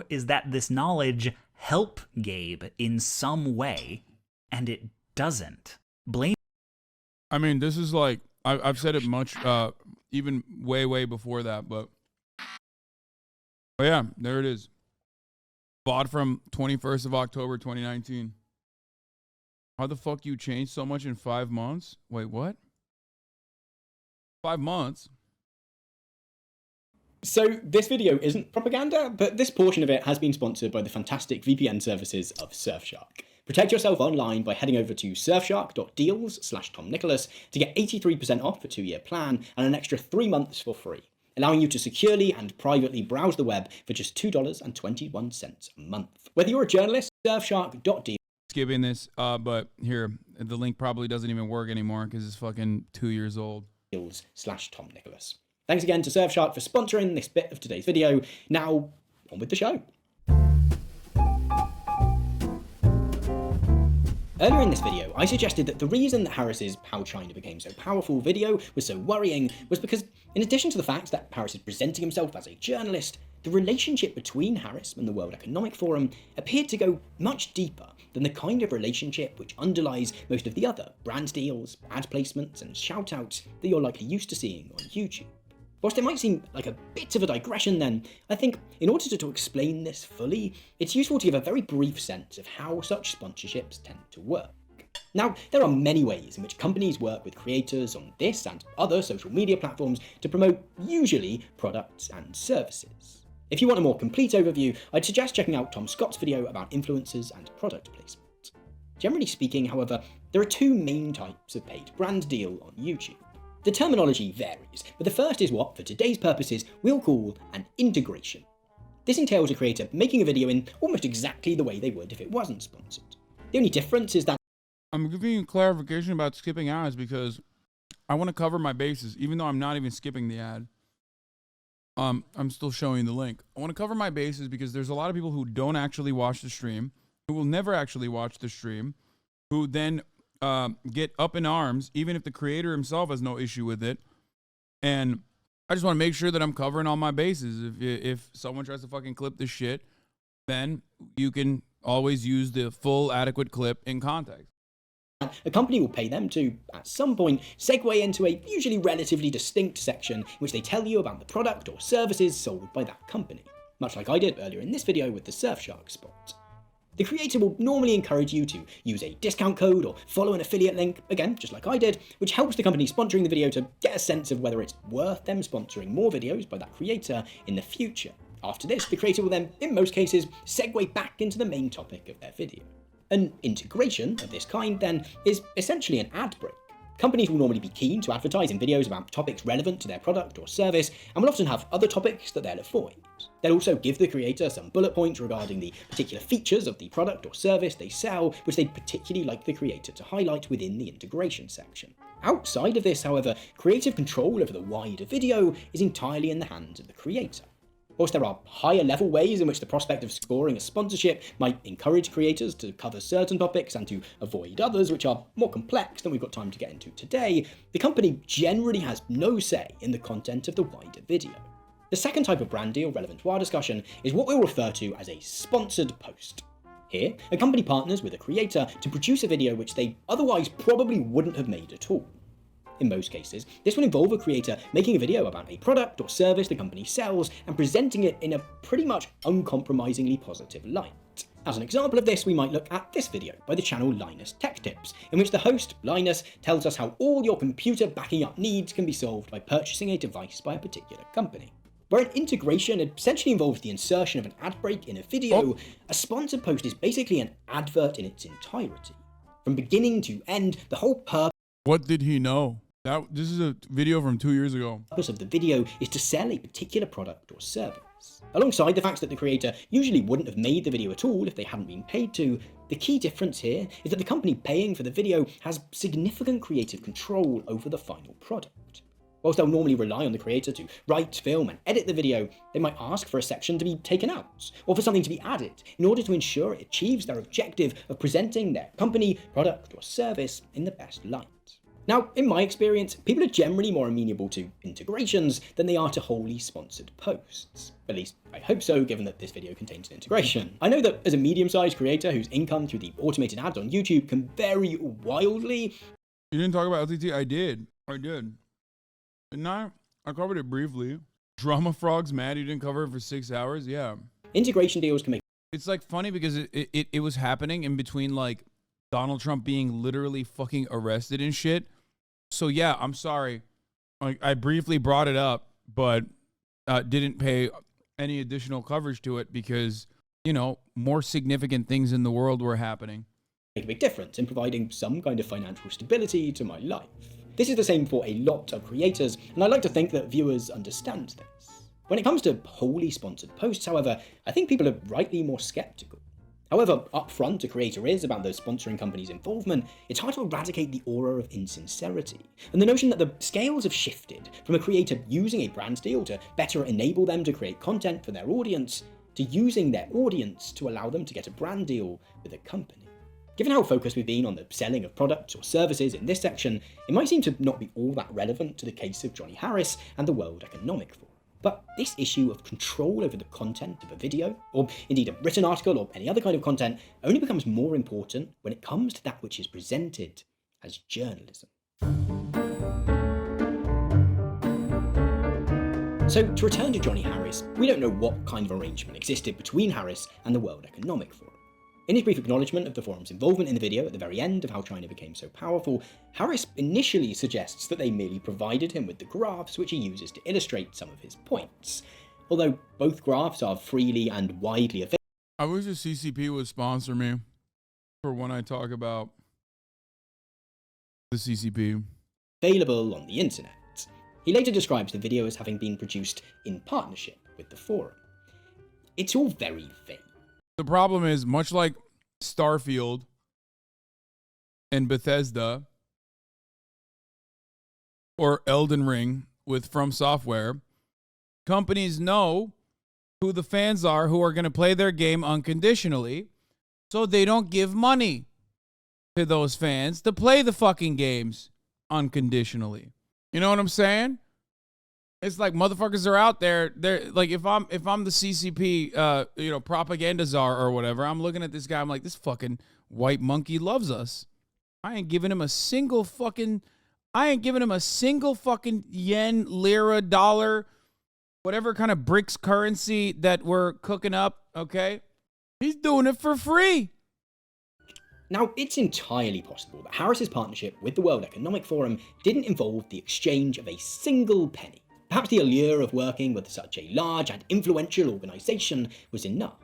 Is that this knowledge help Gabe in some way, and it doesn't. Blame. I mean, this is like, I've said it much, even way before that, but yeah, there it is. Bought from 21st of October, 2019. How the fuck you changed so much in 5 months? Wait, what? 5 months? So this video isn't propaganda, but this portion of it has been sponsored by the fantastic VPN services of Surfshark. Protect yourself online by heading over to surfshark.deals/TomNicholas to get 83% off a 2-year plan and an extra 3 months for free, allowing you to securely and privately browse the web for just $2.21 a month. Whether you're a journalist, surfshark.deals. Skipping this, but here, the link probably doesn't even work anymore because it's fucking 2 years old. /TomNicholas. Thanks again to Surfshark for sponsoring this bit of today's video. Now, on with the show. Earlier in this video, I suggested that the reason that Harris's How China Became So Powerful video was so worrying was because, in addition to the fact that Harris is presenting himself as a journalist, the relationship between Harris and the World Economic Forum appeared to go much deeper than the kind of relationship which underlies most of the other brand deals, ad placements, and shout-outs that you're likely used to seeing on YouTube. Whilst it might seem like a bit of a digression then, I think in order to explain this fully, it's useful to give a very brief sense of how such sponsorships tend to work. Now, there are many ways in which companies work with creators on this and other social media platforms to promote, usually, products and services. If you want a more complete overview, I'd suggest checking out Tom Scott's video about influencers and product placement. Generally speaking, however, there are two main types of paid brand deal on YouTube. The terminology varies, but the first is what, for today's purposes, we'll call an integration. This entails a creator making a video in almost exactly the way they would if it wasn't sponsored. The only difference is that I'm giving you clarification about skipping ads because I want to cover my bases, even though I'm not even skipping the ad. I'm still showing the link. I want to cover my bases because there's a lot of people who don't actually watch the stream, who will never actually watch the stream, who then get up in arms, even if the creator himself has no issue with it, and I just want to make sure that I'm covering all my bases. If someone tries to fucking clip this shit, then you can always use the full adequate clip in context. A company will pay them to, at some point, segue into a usually relatively distinct section in which they tell you about the product or services sold by that company, much like I did earlier in this video with the Surfshark spot. The creator will normally encourage you to use a discount code or follow an affiliate link, again, just like I did, which helps the company sponsoring the video to get a sense of whether it's worth them sponsoring more videos by that creator in the future. After this, the creator will then, in most cases, segue back into the main topic of their video. An integration of this kind, then, is essentially an ad break. Companies will normally be keen to advertise in videos about topics relevant to their product or service, and will often have other topics that they'll avoid. They'll also give the creator some bullet points regarding the particular features of the product or service they sell, which they'd particularly like the creator to highlight within the integration section. Outside of this, however, creative control over the wider video is entirely in the hands of the creator. Whilst there are higher level ways in which the prospect of scoring a sponsorship might encourage creators to cover certain topics and to avoid others which are more complex than we've got time to get into today, the company generally has no say in the content of the wider video. The second type of brand deal relevant to our discussion is what we'll refer to as a sponsored post. Here, a company partners with a creator to produce a video which they otherwise probably wouldn't have made at all. In most cases, this will involve a creator making a video about a product or service the company sells and presenting it in a pretty much uncompromisingly positive light. As an example of this, we might look at this video by the channel Linus Tech Tips, in which the host, Linus, tells us how all your computer backing up needs can be solved by purchasing a device by a particular company. Where an integration essentially involves the insertion of an ad break in a video, a sponsored post is basically an advert in its entirety. From beginning to end, the whole purpose What did he know? This is a video from 2 years ago. of the video is to sell a particular product or service. Alongside the fact that the creator usually wouldn't have made the video at all if they hadn't been paid to, the key difference here is that the company paying for the video has significant creative control over the final product. Whilst they'll normally rely on the creator to write, film, and edit the video, they might ask for a section to be taken out, or for something to be added, in order to ensure it achieves their objective of presenting their company, product, or service in the best light. Now, in my experience, people are generally more amenable to integrations than they are to wholly sponsored posts. At least, I hope so, given that this video contains an integration. I know that as a medium-sized creator whose income through the automated ads on YouTube can vary wildly. You didn't talk about LTT? I did. Didn't I? I covered it briefly. Drama Frog's mad you didn't cover it for 6 hours? Yeah. Integration deals can make It's like funny because it was happening in between like Donald Trump being literally fucking arrested and shit. So yeah, I'm sorry. Like I briefly brought it up, but didn't pay any additional coverage to it because, you know, more significant things in the world were happening. make a big difference in providing some kind of financial stability to my life. This is the same for a lot of creators, and I like to think that viewers understand this. When it comes to wholly sponsored posts, however, I think people are rightly more skeptical. However upfront a creator is about the sponsoring company's involvement, it's hard to eradicate the aura of insincerity, and the notion that the scales have shifted from a creator using a brand deal to better enable them to create content for their audience, to using their audience to allow them to get a brand deal with a company. Given how focused we've been on the selling of products or services in this section, it might seem to not be all that relevant to the case of Johnny Harris and the World Economic Forum. But this issue of control over the content of a video, or indeed a written article or any other kind of content, only becomes more important when it comes to that which is presented as journalism. So to return to Johnny Harris, we don't know what kind of arrangement existed between Harris and the World Economic Forum. In his brief acknowledgement of the forum's involvement in the video at the very end of how China became so powerful, Harris initially suggests that they merely provided him with the graphs which he uses to illustrate some of his points. Although both graphs are freely and widely available. I wish the CCP would sponsor me for when I talk about the CCP. Available on the internet. He later describes the video as having been produced in partnership with the forum. It's all very vague. The problem is, much like Starfield and Bethesda or Elden Ring with From Software, companies know who the fans are who are going to play their game unconditionally, so they don't give money to those fans to play the fucking games unconditionally. You know what I'm saying? It's like motherfuckers are out there. They're like, if I'm the CCP, propaganda czar or whatever, I'm looking at this guy. I'm like, this fucking white monkey loves us. I ain't giving him a single fucking yen, lira, dollar, whatever kind of BRICS currency that we're cooking up. Okay, he's doing it for free. Now, it's entirely possible that Harris's partnership with the World Economic Forum didn't involve the exchange of a single penny. Perhaps the allure of working with such a large and influential organisation was enough.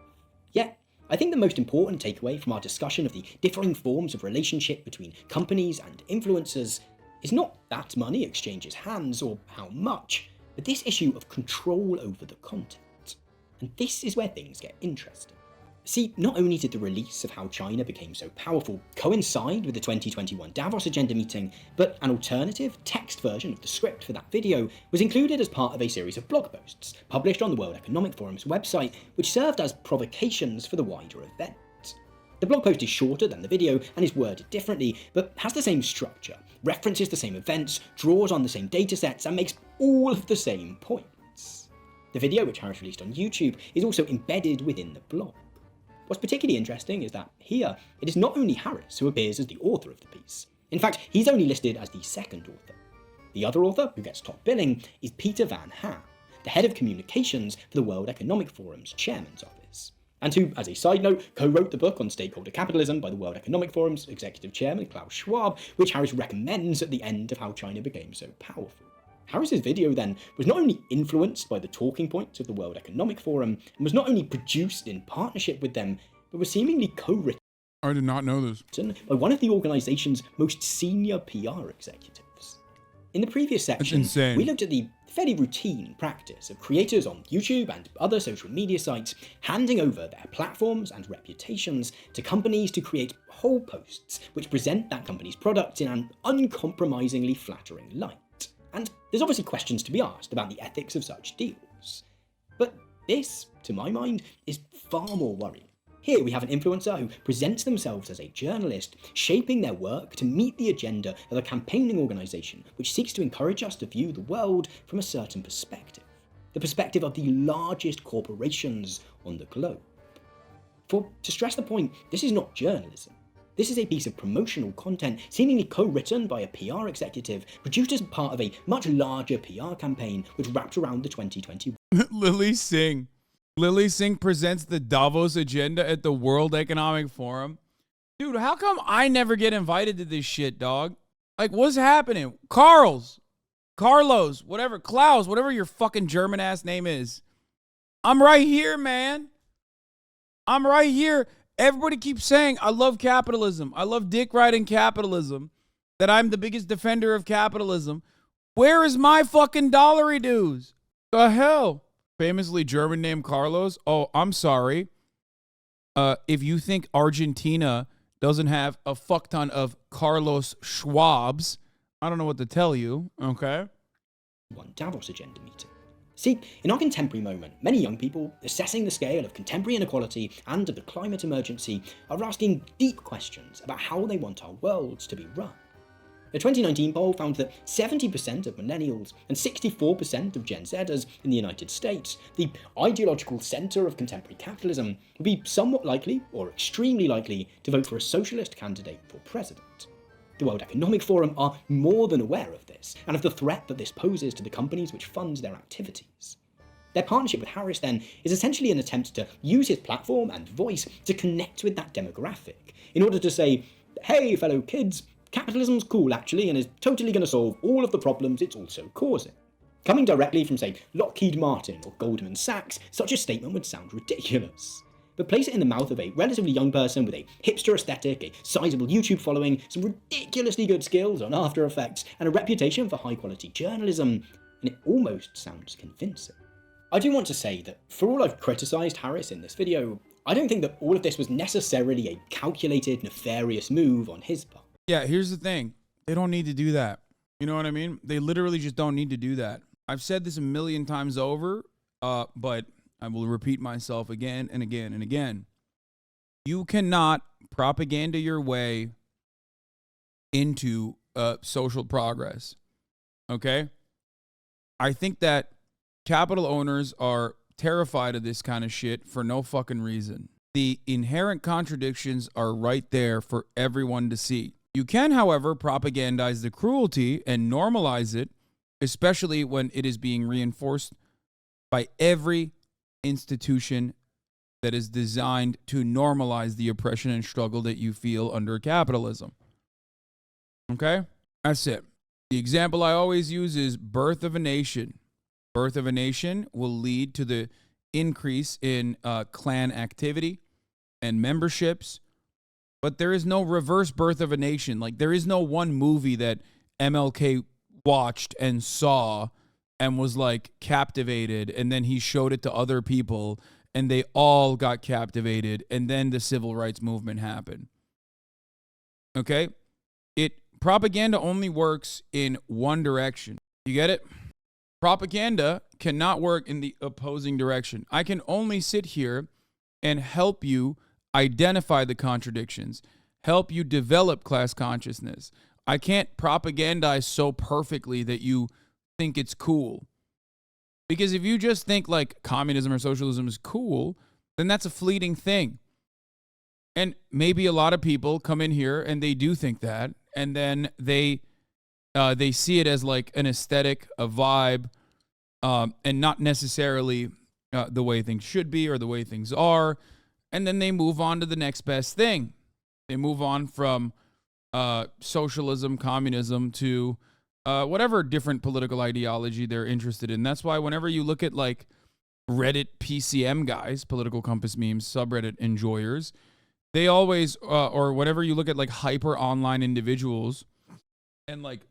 Yet, I think the most important takeaway from our discussion of the differing forms of relationship between companies and influencers is not that money exchanges hands or how much, but this issue of control over the content. And this is where things get interesting. See, not only did the release of how China became so powerful coincide with the 2021 Davos Agenda meeting, but an alternative text version of the script for that video was included as part of a series of blog posts published on the World Economic Forum's website, which served as provocations for the wider event. The blog post is shorter than the video and is worded differently, but has the same structure, references the same events, draws on the same datasets, and makes all of the same points. The video, which Harris released on YouTube, is also embedded within the blog. What's particularly interesting is that here, it is not only Harris who appears as the author of the piece. In fact, he's only listed as the second author. The other author, who gets top billing, is Peter Van Ham, the head of communications for the World Economic Forum's chairman's office, and who, as a side note, co-wrote the book on stakeholder capitalism by the World Economic Forum's executive chairman Klaus Schwab, which Harris recommends at the end of how China became so powerful. Harris's video then was not only influenced by the talking points of the World Economic Forum, and was not only produced in partnership with them, but was seemingly co-written I did not know this. by one of the organisation's most senior PR executives. In the previous section, insane. we looked at the fairly routine practice of creators on YouTube and other social media sites handing over their platforms and reputations to companies to create whole posts which present that company's products in an uncompromisingly flattering light. And there's obviously questions to be asked about the ethics of such deals. But this, to my mind, is far more worrying. Here we have an influencer who presents themselves as a journalist, shaping their work to meet the agenda of a campaigning organisation which seeks to encourage us to view the world from a certain perspective. The perspective of the largest corporations on the globe. For, to stress the point, this is not journalism. This is a piece of promotional content seemingly co-written by a PR executive, produced as part of a much larger PR campaign which wrapped around the 2021 Lily Singh. Lily Singh presents the Davos agenda at the World Economic Forum. Dude, how come I never get invited to this shit, dog? Like, what's happening? Carlos, whatever, Klaus, whatever your fucking German ass name is. I'm right here, man. I'm right here. Everybody keeps saying, I love capitalism. I love dick riding capitalism. That I'm the biggest defender of capitalism. Where is my fucking dollary dues? The hell? Famously German name Carlos. Oh, I'm sorry. If you think Argentina doesn't have a fuck ton of Carlos Schwabs, I don't know what to tell you, okay? Davos agenda meeting. See, in our contemporary moment, many young people, assessing the scale of contemporary inequality and of the climate emergency, are asking deep questions about how they want our worlds to be run. A 2019 poll found that 70% of millennials and 64% of Gen Zers in the United States, the ideological centre of contemporary capitalism, would be somewhat likely, or extremely likely, to vote for a socialist candidate for president. The World Economic Forum are more than aware of this, and of the threat that this poses to the companies which fund their activities. Their partnership with Harris, then, is essentially an attempt to use his platform and voice to connect with that demographic, in order to say, hey, fellow kids, capitalism's cool, actually, and is totally going to solve all of the problems it's also causing. Coming directly from, say, Lockheed Martin or Goldman Sachs, such a statement would sound ridiculous. But place it in the mouth of a relatively young person with a hipster aesthetic, a sizable YouTube following, some ridiculously good skills on After Effects, and a reputation for high-quality journalism, and it almost sounds convincing. I do want to say that, for all I've criticised Harris in this video, I don't think that all of this was necessarily a calculated, nefarious move on his part. Yeah, here's the thing. They don't need to do that. You know what I mean? They literally just don't need to do that. I've said this a million times over, but I will repeat myself again and again and again. You cannot propaganda your way into social progress. Okay? I think that capital owners are terrified of this kind of shit for no fucking reason. The inherent contradictions are right there for everyone to see. You can, however, propagandize the cruelty and normalize it, especially when it is being reinforced by every institution that is designed to normalize the oppression and struggle that you feel under capitalism. Okay? That's it. The example I always use is birth of a nation. Birth of a nation will lead to the increase in clan activity and memberships, but there is no reverse birth of a nation. Like, there is no one movie that MLK watched and saw and was like captivated, and then he showed it to other people and they all got captivated, and then the civil rights movement happened. Okay? Propaganda only works in one direction. You get it? Propaganda cannot work in the opposing direction. I can only sit here and help you identify the contradictions, help you develop class consciousness. I can't propagandize so perfectly that you think it's cool. Because if you just think like communism or socialism is cool, then that's a fleeting thing. And maybe a lot of people come in here and they do think that, and then they see it as like an aesthetic, a vibe, and not necessarily the way things should be or the way things are. And then they move on to the next best thing. They move on from socialism, communism to whatever different political ideology they're interested in. That's why whenever you look at like Reddit PCM guys, political compass memes, subreddit enjoyers, they always, or whenever you look at like hyper online individuals, and like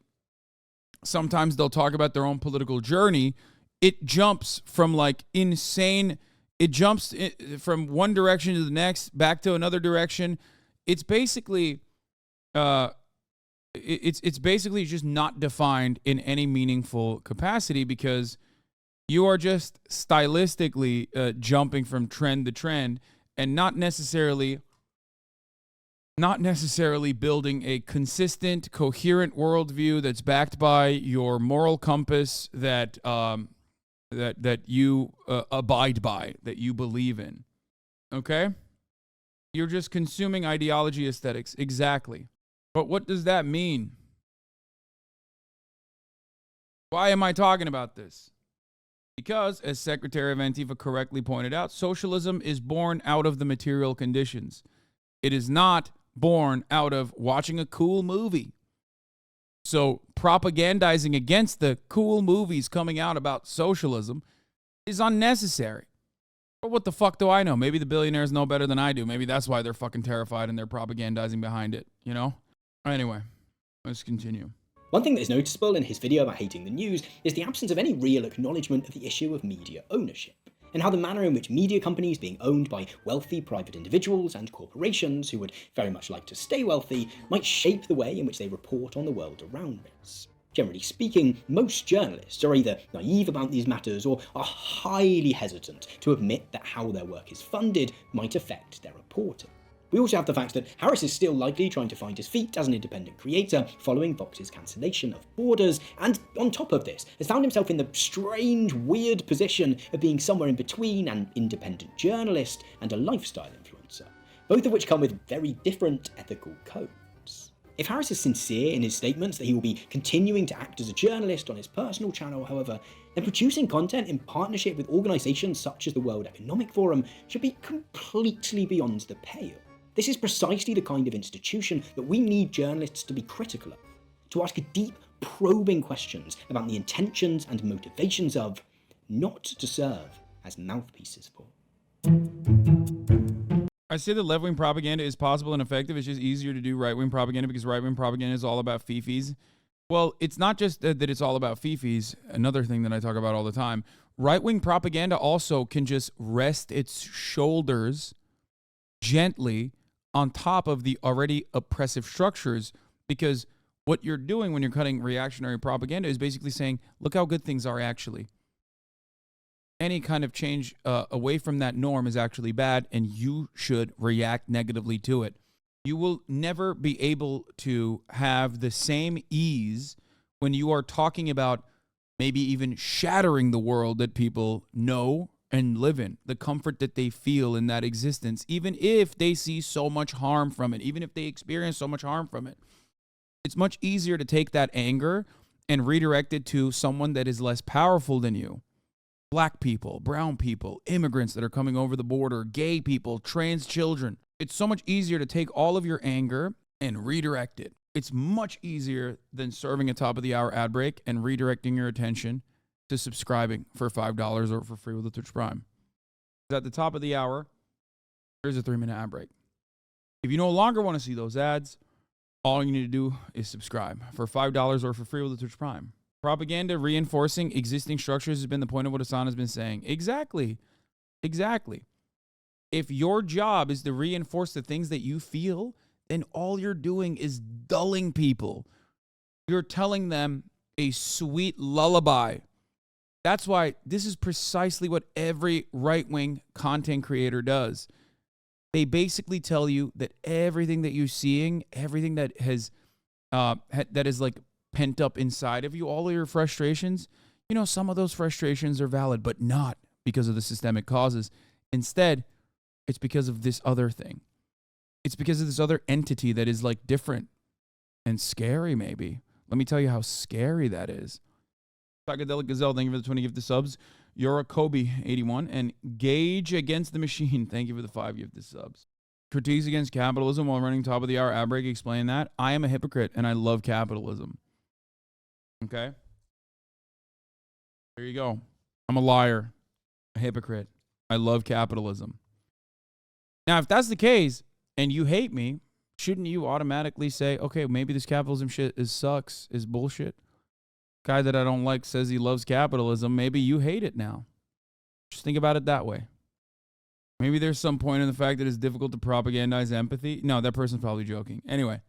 sometimes they'll talk about their own political journey, it jumps from like insane, it jumps from one direction to the next, back to another direction. It's basically, it's basically just not defined in any meaningful capacity, because you are just stylistically jumping from trend to trend and not necessarily building a consistent, coherent worldview that's backed by your moral compass that that you abide by, that you believe in. Okay? You're just consuming ideology aesthetics. Exactly. But what does that mean? Why am I talking about this? Because, as Secretary of Antifa correctly pointed out, socialism is born out of the material conditions. It is not born out of watching a cool movie. So propagandizing against the cool movies coming out about socialism is unnecessary. But what the fuck do I know? Maybe the billionaires know better than I do. Maybe that's why they're fucking terrified and they're propagandizing behind it, you know? Anyway, let's continue. One thing that is noticeable in his video about hating the news is the absence of any real acknowledgement of the issue of media ownership, and how the manner in which media companies being owned by wealthy private individuals and corporations who would very much like to stay wealthy might shape the way in which they report on the world around us. Generally speaking, most journalists are either naive about these matters or are highly hesitant to admit that how their work is funded might affect their reporting. We also have the fact that Harris is still likely trying to find his feet as an independent creator following Vox's cancellation of Borders, and on top of this, has found himself in the strange, weird position of being somewhere in between an independent journalist and a lifestyle influencer, both of which come with very different ethical codes. If Harris is sincere in his statements that he will be continuing to act as a journalist on his personal channel, however, then producing content in partnership with organisations such as the World Economic Forum should be completely beyond the pale. This is precisely the kind of institution that we need journalists to be critical of, to ask deep, probing questions about the intentions and motivations of, not to serve as mouthpieces for. I say that left-wing propaganda is possible and effective. It's just easier to do right-wing propaganda because right-wing propaganda is all about fifis. Well, it's not just that it's all about fifis. Another thing that I talk about all the time. Right-wing propaganda also can just rest its shoulders gently on top of the already oppressive structures, because what you're doing when you're cutting reactionary propaganda is basically saying, look how good things are actually. Any kind of change away from that norm is actually bad, and you should react negatively to it. You will never be able to have the same ease when you are talking about maybe even shattering the world that people know and live in, the comfort that they feel in that existence, even if they see so much harm from it, even if they experience so much harm from it. It's much easier to take that anger and redirect it to someone that is less powerful than you. Black people, brown people, immigrants that are coming over the border, gay people, trans children. It's so much easier to take all of your anger and redirect it. It's much easier than serving a top of the hour ad break and redirecting your attention to subscribing for $5 or for free with the Twitch Prime. At the top of the hour, there's a 3-minute ad break. If you no longer want to see those ads, all you need to do is subscribe for $5 or for free with the Twitch Prime. Propaganda reinforcing existing structures has been the point of what Hasan has been saying. Exactly. Exactly. If your job is to reinforce the things that you feel, then all you're doing is dulling people. You're telling them a sweet lullaby. That's why this is precisely what every right-wing content creator does. They basically tell you that everything that you're seeing, everything that has that is like pent up inside of you, all of your frustrations, you know, some of those frustrations are valid, but not because of the systemic causes. Instead, it's because of this other thing. It's because of this other entity that is like different and scary, maybe. Let me tell you how scary that is. Psychedelic Gazelle, thank you for the 20 gifted subs. Yura Kobe, 81. And Gage Against the Machine, thank you for the 5 gifted subs. Critiques against capitalism while running top of the hour ad break, explain that. I am a hypocrite and I love capitalism. Okay? There you go. I'm a liar, a hypocrite. I love capitalism. Now, if that's the case and you hate me, shouldn't you automatically say, okay, maybe this capitalism shit sucks, is bullshit? Guy that I don't like says he loves capitalism. Maybe you hate it now. Just think about it that way. Maybe there's some point in the fact that it's difficult to propagandize empathy. No, that person's probably joking. Anyway.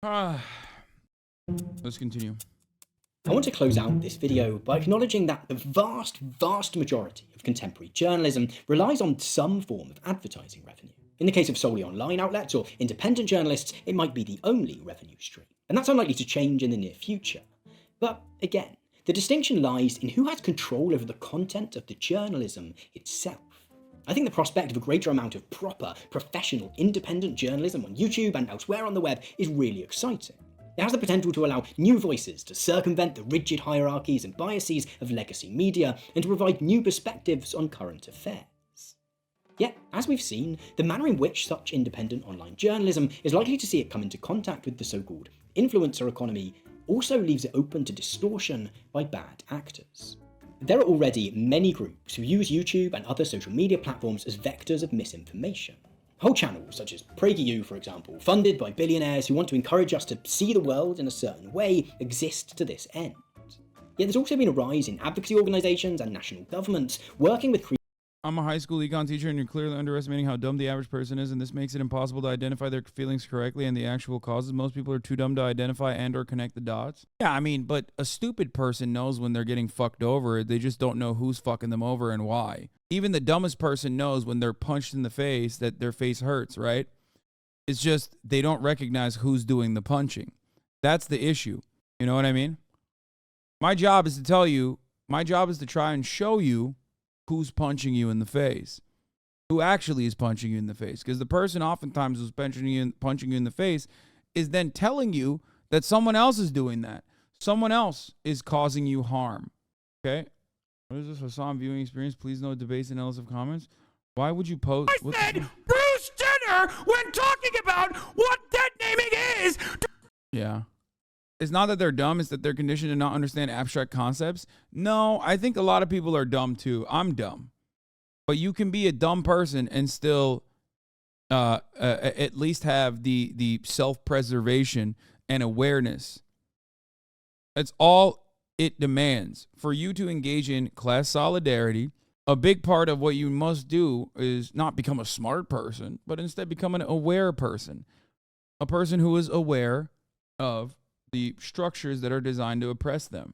Let's continue. I want to close out this video by acknowledging that the vast majority of contemporary journalism relies on some form of advertising revenue. In the case of solely online outlets or independent journalists, it might be the only revenue stream. And that's unlikely to change in the near future. But again, the distinction lies in who has control over the content of the journalism itself. I think the prospect of a greater amount of proper, professional, independent journalism on YouTube and elsewhere on the web is really exciting. It has the potential to allow new voices to circumvent the rigid hierarchies and biases of legacy media and to provide new perspectives on current affairs. Yet, as we've seen, the manner in which such independent online journalism is likely to see it come into contact with the so-called influencer economy also leaves it open to distortion by bad actors. There are already many groups who use YouTube and other social media platforms as vectors of misinformation. Whole channels, such as PragerU, for example, funded by billionaires who want to encourage us to see the world in a certain way, exist to this end. Yet there's also been a rise in advocacy organisations and national governments working with I'm a high school econ teacher and you're clearly underestimating how dumb the average person is, and this makes it impossible to identify their feelings correctly and the actual causes. Most people are too dumb to identify and or connect the dots. Yeah, I mean, but a stupid person knows when they're getting fucked over. They just don't know who's fucking them over and why. Even the dumbest person knows when they're punched in the face that their face hurts, right? It's just they don't recognize who's doing the punching. That's the issue. You know what I mean? My job is to tell you, my job is to try and show you who's punching you in the face, who actually is punching you in the face. Because the person oftentimes who's punching you in the face is then telling you that someone else is doing that. Someone else is causing you harm. Okay? What is this Hasan viewing experience? Please no debates and analysis of comments. Why would you post? I said Bruce Jenner when talking about what debt naming is. Yeah. It's not that they're dumb, it's that they're conditioned to not understand abstract concepts. No, I think a lot of people are dumb too. I'm dumb. But you can be a dumb person and still at least have the self-preservation and awareness. That's all it demands. For you to engage in class solidarity, a big part of what you must do is not become a smart person, but instead become an aware person. A person who is aware of the structures that are designed to oppress them.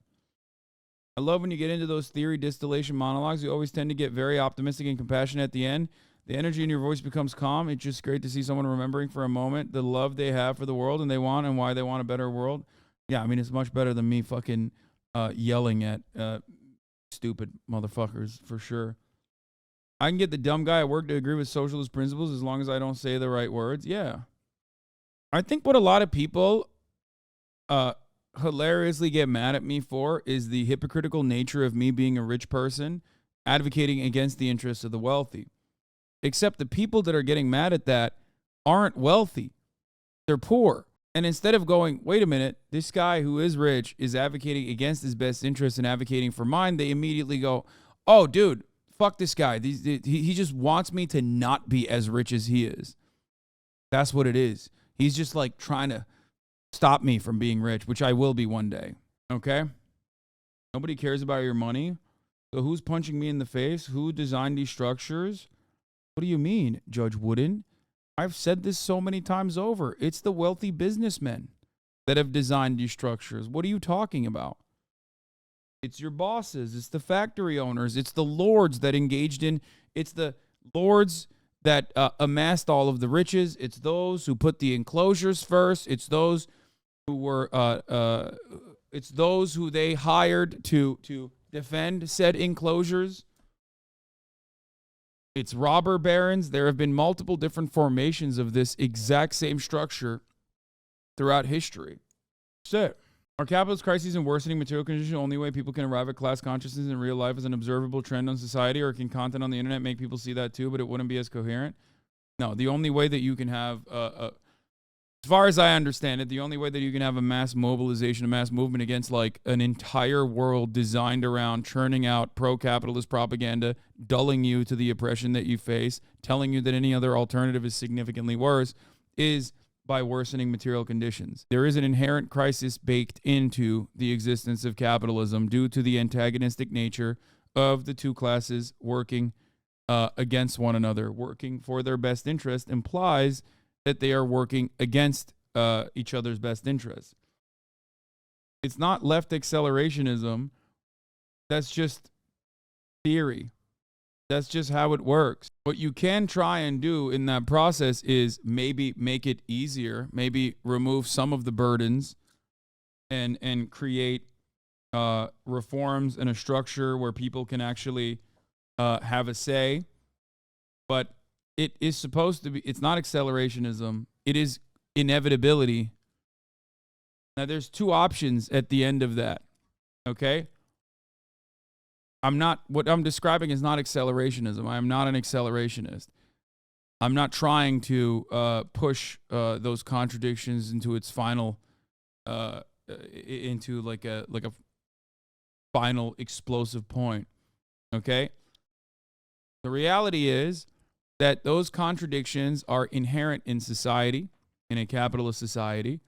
I love when you get into those theory distillation monologues. You always tend to get very optimistic and compassionate at the end. The energy in your voice becomes calm. It's just great to see someone remembering for a moment the love they have for the world and they want and why they want a better world. Yeah, I mean, it's much better than me fucking yelling at stupid motherfuckers for sure. I can get the dumb guy at work to agree with socialist principles as long as I don't say the right words. Yeah. I think what a lot of people hilariously get mad at me for is the hypocritical nature of me being a rich person advocating against the interests of the wealthy. Except the people that are getting mad at that aren't wealthy. They're poor. And instead of going, wait a minute, this guy who is rich is advocating against his best interest and advocating for mine, they immediately go, oh, dude, fuck this guy. He just wants me to not be as rich as he is. That's what it is. He's just like trying to stop me from being rich, which I will be one day. Okay? Nobody cares about your money. So who's punching me in the face? Who designed these structures? What do you mean, Judge Wooden? I've said this so many times over. It's the wealthy businessmen that have designed these structures. What are you talking about? It's your bosses. It's the factory owners. It's the lords that engaged in. It's the lords that amassed all of the riches. It's those who put the enclosures first. It's those who were. It's those who they hired to defend said enclosures. It's robber barons. There have been multiple different formations of this exact same structure throughout history. That's it. Are capitalist crises and worsening material conditions the only way people can arrive at class consciousness in real life as an observable trend on society, or can content on the internet make people see that too, but it wouldn't be as coherent? No, the only way that you can have, as far as I understand it, the only way that you can have a mass mobilization, a mass movement against like an entire world designed around churning out pro-capitalist propaganda, dulling you to the oppression that you face, telling you that any other alternative is significantly worse, is by worsening material conditions. There is an inherent crisis baked into the existence of capitalism due to the antagonistic nature of the two classes working against one another. Working for their best interest implies that they are working against each other's best interests. It's not left accelerationism. That's just theory. That's just how it works. What you can try and do in that process is maybe make it easier, maybe remove some of the burdens and create reforms and a structure where people can actually have a say. But it is supposed to be, it's not accelerationism. It is inevitability. Now, there's two options at the end of that. Okay? What I'm describing is not accelerationism. I am not an accelerationist. I'm not trying to push those contradictions into its final, into like a final explosive point. Okay? The reality is that those contradictions are inherent in society, in a capitalist society.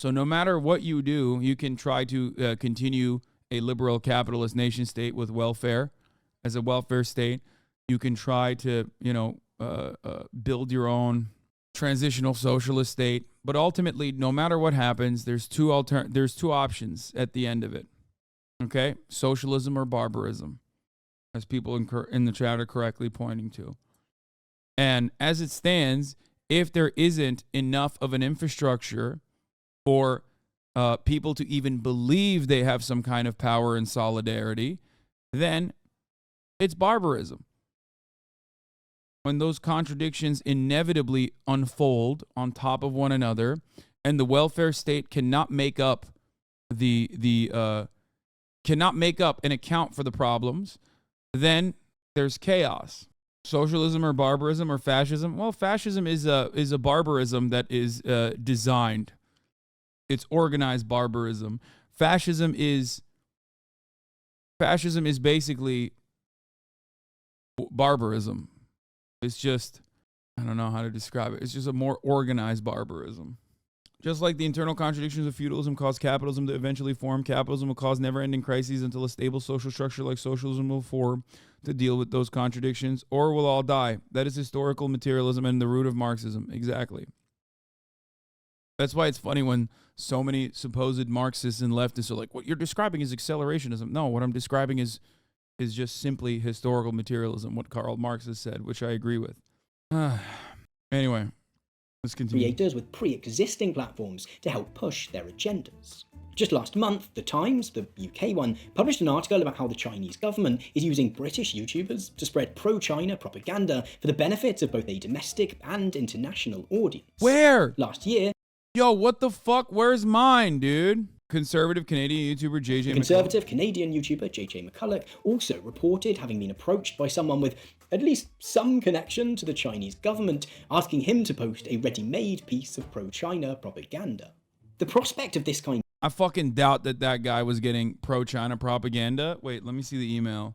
So no matter what you do, you can try to continue a liberal capitalist nation state with welfare as a welfare state. You can try to, build your own transitional socialist state. But ultimately, no matter what happens, there's two options at the end of it. Okay? Socialism or barbarism, as people in the chat are correctly pointing to. And as it stands, if there isn't enough of an infrastructure for people to even believe they have some kind of power and solidarity, then it's barbarism. When those contradictions inevitably unfold on top of one another, and the welfare state cannot make up cannot make up and account for the problems, then there's chaos. Socialism or barbarism or fascism? Well, fascism is a barbarism that is designed. It's organized barbarism. Fascism is basically barbarism. It's just, I don't know how to describe it. It's just a more organized barbarism. Just like the internal contradictions of feudalism cause capitalism to eventually form, capitalism will cause never-ending crises until a stable social structure like socialism will form to deal with those contradictions, or we'll all die. That is historical materialism and the root of Marxism. Exactly. That's why it's funny when so many supposed Marxists and leftists are like, what you're describing is accelerationism. No, what I'm describing is just simply historical materialism, what Karl Marx has said, which I agree with. Anyway, Let's continue. Creators with pre-existing platforms to help push their agendas. Just last month, The Times, the UK one, published an article about how the Chinese government is using British YouTubers to spread pro-China propaganda for the benefit of both a domestic and international audience. Where? Last year, Yo, what the fuck? Where's mine, dude? Conservative Canadian YouTuber JJ McCulloch. conservative Canadian YouTuber JJ McCulloch also reported having been approached by someone with at least some connection to the Chinese government, asking him to post a ready-made piece of pro-China propaganda. The prospect of this kind I fucking doubt that that guy was getting pro-China propaganda. Wait, let me see the email.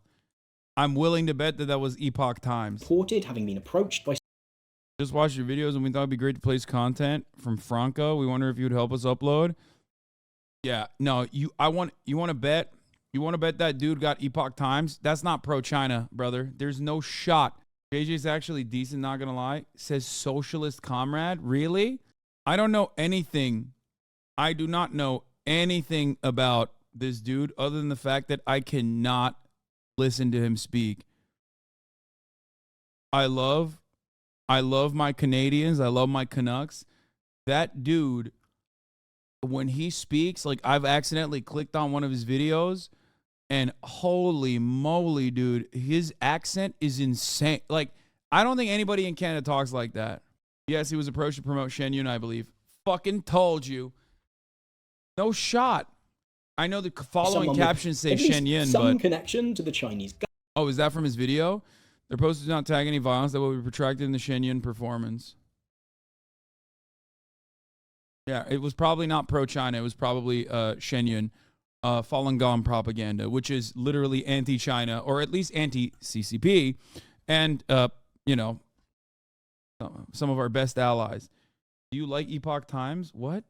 I'm willing to bet that that was Epoch Times. reported having been approached by Just watched your videos and we thought it'd be great to place content from Franco. We wonder if you'd help us upload. Yeah, no, you want to bet that dude got Epoch Times? That's not pro-China, brother. There's no shot. JJ's actually decent, not gonna lie. Says socialist comrade. Really? I don't know anything. I do not know anything about this dude other than the fact that I cannot listen to him speak. I love my Canadians. I love my Canucks. That dude, when he speaks, like I've accidentally clicked on one of his videos and holy moly, dude, his accent is insane. Like, I don't think anybody in Canada talks like that. Yes, he was approached to promote Shen Yun, I believe. Fucking told you. No shot. I know the following someone captions say with at least Shen Yun, some but... connection to the Chinese government. Oh, is that from his video? Their post does not tag any violence that will be protracted in the Shen Yun performance. Yeah, it was probably not pro-China. It was probably Shen Yun, Falun Gong propaganda, which is literally anti-China, or at least anti-CCP, and, you know, some of our best allies. Do you like Epoch Times? What?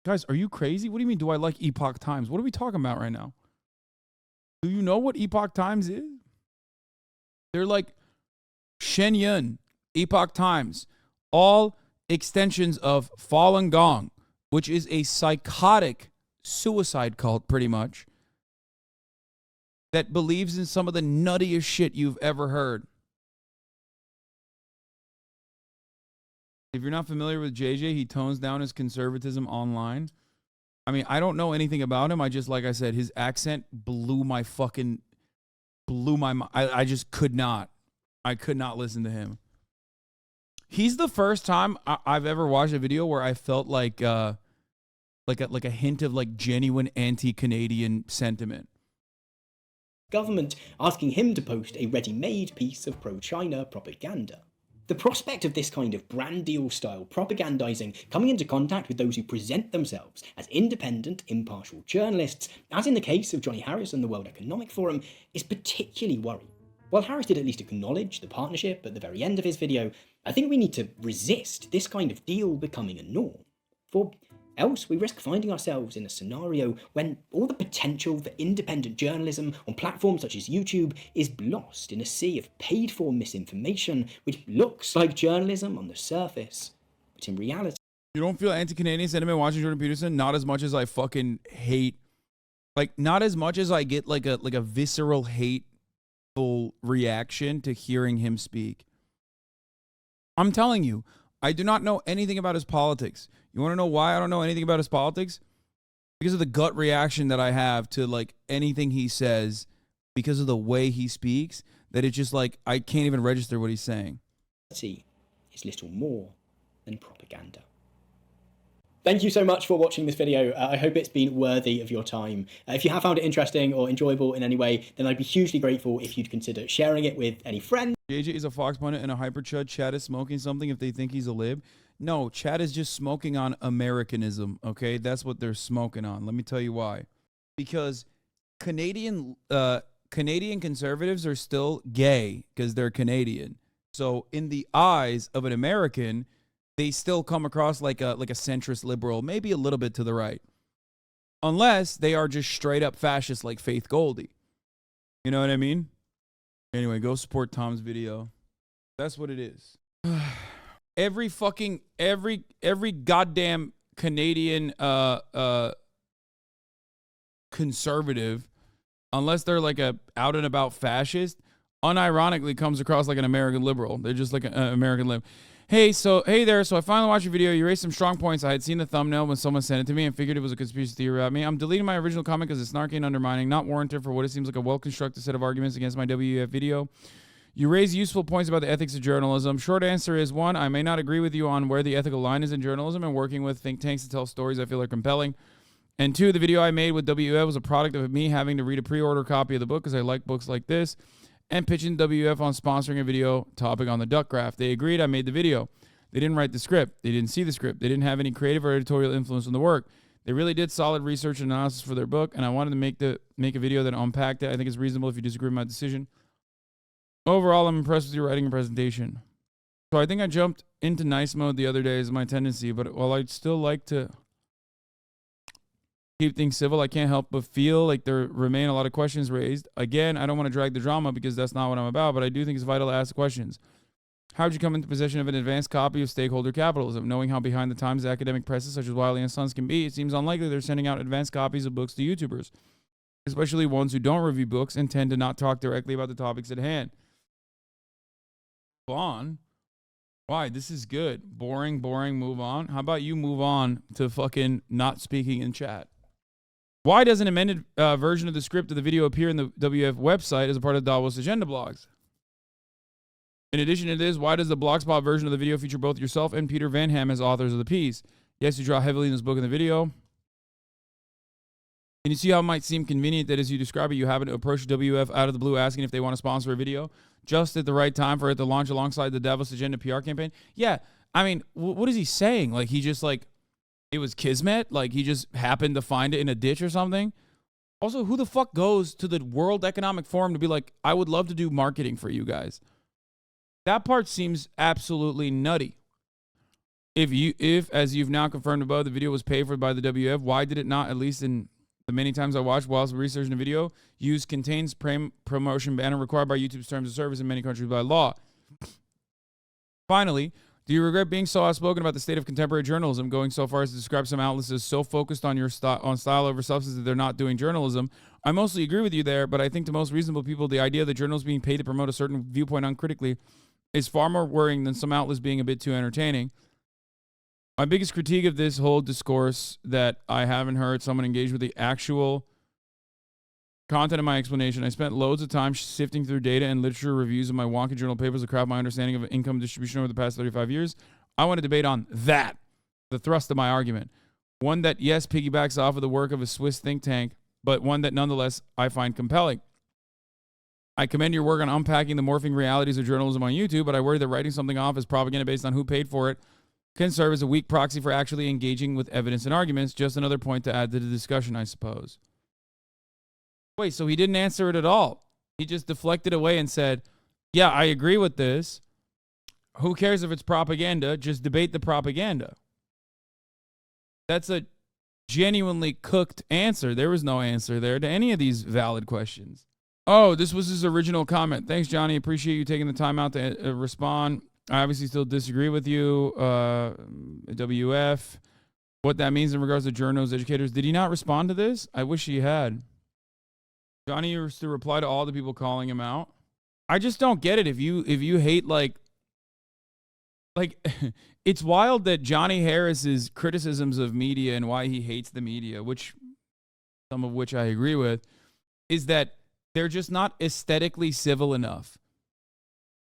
Guys, are you crazy? What do you mean, do I like Epoch Times? What are we talking about right now? Do you know what Epoch Times is? They're like Shen Yun, Epoch Times, all extensions of Falun Gong, which is a psychotic suicide cult, pretty much, that believes in some of the nuttiest shit you've ever heard. If you're not familiar with JJ, he tones down his conservatism online. I mean, I don't know anything about him. I just, like I said, his accent blew my mind. I just could not. I could not listen to him. He's the first time I've ever watched a video where I felt like a hint of like genuine anti-Canadian sentiment. Government asking him to post a ready-made piece of pro-China propaganda. The prospect of this kind of brand deal style propagandizing coming into contact with those who present themselves as independent, impartial journalists, as in the case of Johnny Harris and the World Economic Forum, is particularly worrying. While Harris did at least acknowledge the partnership at the very end of his video, I think we need to resist this kind of deal becoming a norm. For else, we risk finding ourselves in a scenario when all the potential for independent journalism on platforms such as YouTube is lost in a sea of paid-for misinformation, which looks like journalism on the surface, but in reality... You don't feel anti-Canadian sentiment watching Jordan Peterson? Not as much as I fucking hate... Like, not as much as I get like a visceral hateful reaction to hearing him speak. I'm telling you, I do not know anything about his politics. You want to know why I don't know anything about his politics? Because of the gut reaction that I have to like anything he says, because of the way he speaks, that it's just like I can't even register what he's saying. ...is little more than propaganda. Thank you so much for watching this video. I hope it's been worthy of your time. If you have found it interesting or enjoyable in any way, then I'd be hugely grateful if you'd consider sharing it with any friends. JJ is a Fox pundit and a hyperchud. Chad is smoking something if they think he's a lib. No, Chad is just smoking on Americanism, okay? That's what they're smoking on. Let me tell you why. Because Canadian conservatives are still gay because they're Canadian. So in the eyes of an American, they still come across like a centrist liberal, maybe a little bit to the right. Unless they are just straight up fascist like Faith Goldie. You know what I mean? Anyway, go support Tom's video. That's what it is. Every goddamn Canadian conservative, unless they're like a out and about fascist, unironically comes across like an American liberal. They're just like an American lib. Hey there. So I finally watched your video. You raised some strong points. I had seen the thumbnail when someone sent it to me and figured it was a conspiracy theory about me. I'm deleting my original comment because it's snarky and undermining, not warranted for what it seems like a well-constructed set of arguments against my WEF video. You raise useful points about the ethics of journalism. Short answer is, 1, I may not agree with you on where the ethical line is in journalism and working with think tanks to tell stories I feel are compelling. And 2, the video I made with WEF was a product of me having to read a pre-order copy of the book because I like books like this, and pitching WF on sponsoring a video topic on the duck graph. They agreed, I made the video. They didn't write the script. They didn't see the script. They didn't have any creative or editorial influence on the work. They really did solid research and analysis for their book, and I wanted to make a video that unpacked it. I think it's reasonable if you disagree with my decision. Overall, I'm impressed with your writing and presentation. So I think I jumped into nice mode the other day as my tendency, but while I'd still like to keep things civil, I can't help but feel like there remain a lot of questions raised. Again, I don't want to drag the drama because that's not what I'm about, but I do think it's vital to ask the questions. How did you come into possession of an advanced copy of Stakeholder Capitalism? Knowing how behind the times academic presses such as Wiley & Sons can be, it seems unlikely they're sending out advanced copies of books to YouTubers, especially ones who don't review books and tend to not talk directly about the topics at hand. Move on. Why? This is good. Boring, move on. How about you move on to fucking not speaking in chat? Why does an amended version of the script of the video appear in the WF website as a part of Davos Agenda blogs? In addition to this, why does the Blogspot version of the video feature both yourself and Peter Van Ham as authors of the piece? Yes, you draw heavily in this book and the video. Can you see how it might seem convenient that as you describe it, you happen to approach WF out of the blue asking if they want to sponsor a video just at the right time for it to launch alongside the Davos Agenda PR campaign? Yeah, I mean, what is he saying? Like, he just like, it was kismet? Like, he just happened to find it in a ditch or something? Also, who the fuck goes to the World Economic Forum to be like, I would love to do marketing for you guys? That part seems absolutely nutty. If, as you've now confirmed above, the video was paid for by the WF, why did it not, at least in the many times I watched whilst researching the video, use contains promotion banner required by YouTube's terms of service in many countries by law? Finally, do you regret being so outspoken about the state of contemporary journalism, going so far as to describe some outlets as so focused on your style over substance that they're not doing journalism? I mostly agree with you there, but I think to most reasonable people, the idea that journalists being paid to promote a certain viewpoint uncritically is far more worrying than some outlets being a bit too entertaining. My biggest critique of this whole discourse that I haven't heard someone engage with the actual content of my explanation. I spent loads of time sifting through data and literature reviews of my wonky journal papers to craft my understanding of income distribution over the past 35 years. I want to debate on that, the thrust of my argument. One that, yes, piggybacks off of the work of a Swiss think tank, but one that nonetheless I find compelling. I commend your work on unpacking the morphing realities of journalism on YouTube, but I worry that writing something off as propaganda based on who paid for it can serve as a weak proxy for actually engaging with evidence and arguments. Just another point to add to the discussion, I suppose. Wait, so he didn't answer it at all. He just deflected away and said, yeah, I agree with this. Who cares if it's propaganda? Just debate the propaganda. That's a genuinely cooked answer. There was no answer there to any of these valid questions. Oh, this was his original comment. Thanks, Johnny. Appreciate you taking the time out to respond. I obviously still disagree with you. WF. What that means in regards to journals, educators. Did he not respond to this? I wish he had. Johnny used to reply to all the people calling him out. I just don't get it. If you hate like it's wild that Johnny Harris's criticisms of media and why he hates the media, which some of which I agree with, is that they're just not aesthetically civil enough.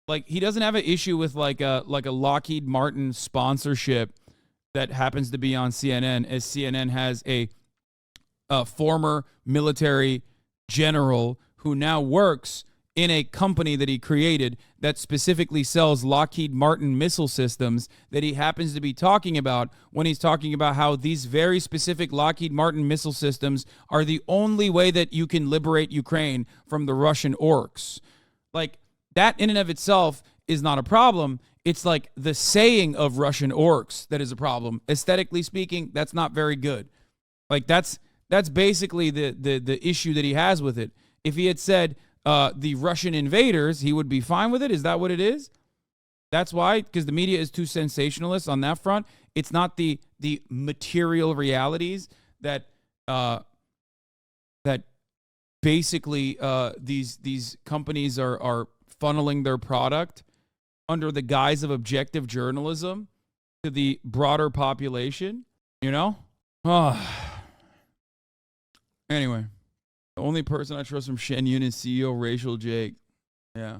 Like, he doesn't have an issue with like a Lockheed Martin sponsorship that happens to be on CNN, as CNN has a former military general who now works in a company that he created that specifically sells Lockheed Martin missile systems that he happens to be talking about when he's talking about how these very specific Lockheed Martin missile systems are the only way that you can liberate Ukraine from the Russian orcs. Like, that in and of itself is not a problem. It's like the saying of Russian orcs that is a problem. Aesthetically speaking, that's not very good. Like, that's basically the issue that he has with it. If he had said the Russian invaders, he would be fine with it. Is that what it is? That's why, because the media is too sensationalist on that front. It's not the material realities that basically these companies are funneling their product under the guise of objective journalism to the broader population, you know? Anyway, the only person I trust from Shenyun is CEO Rachel Jake. Yeah.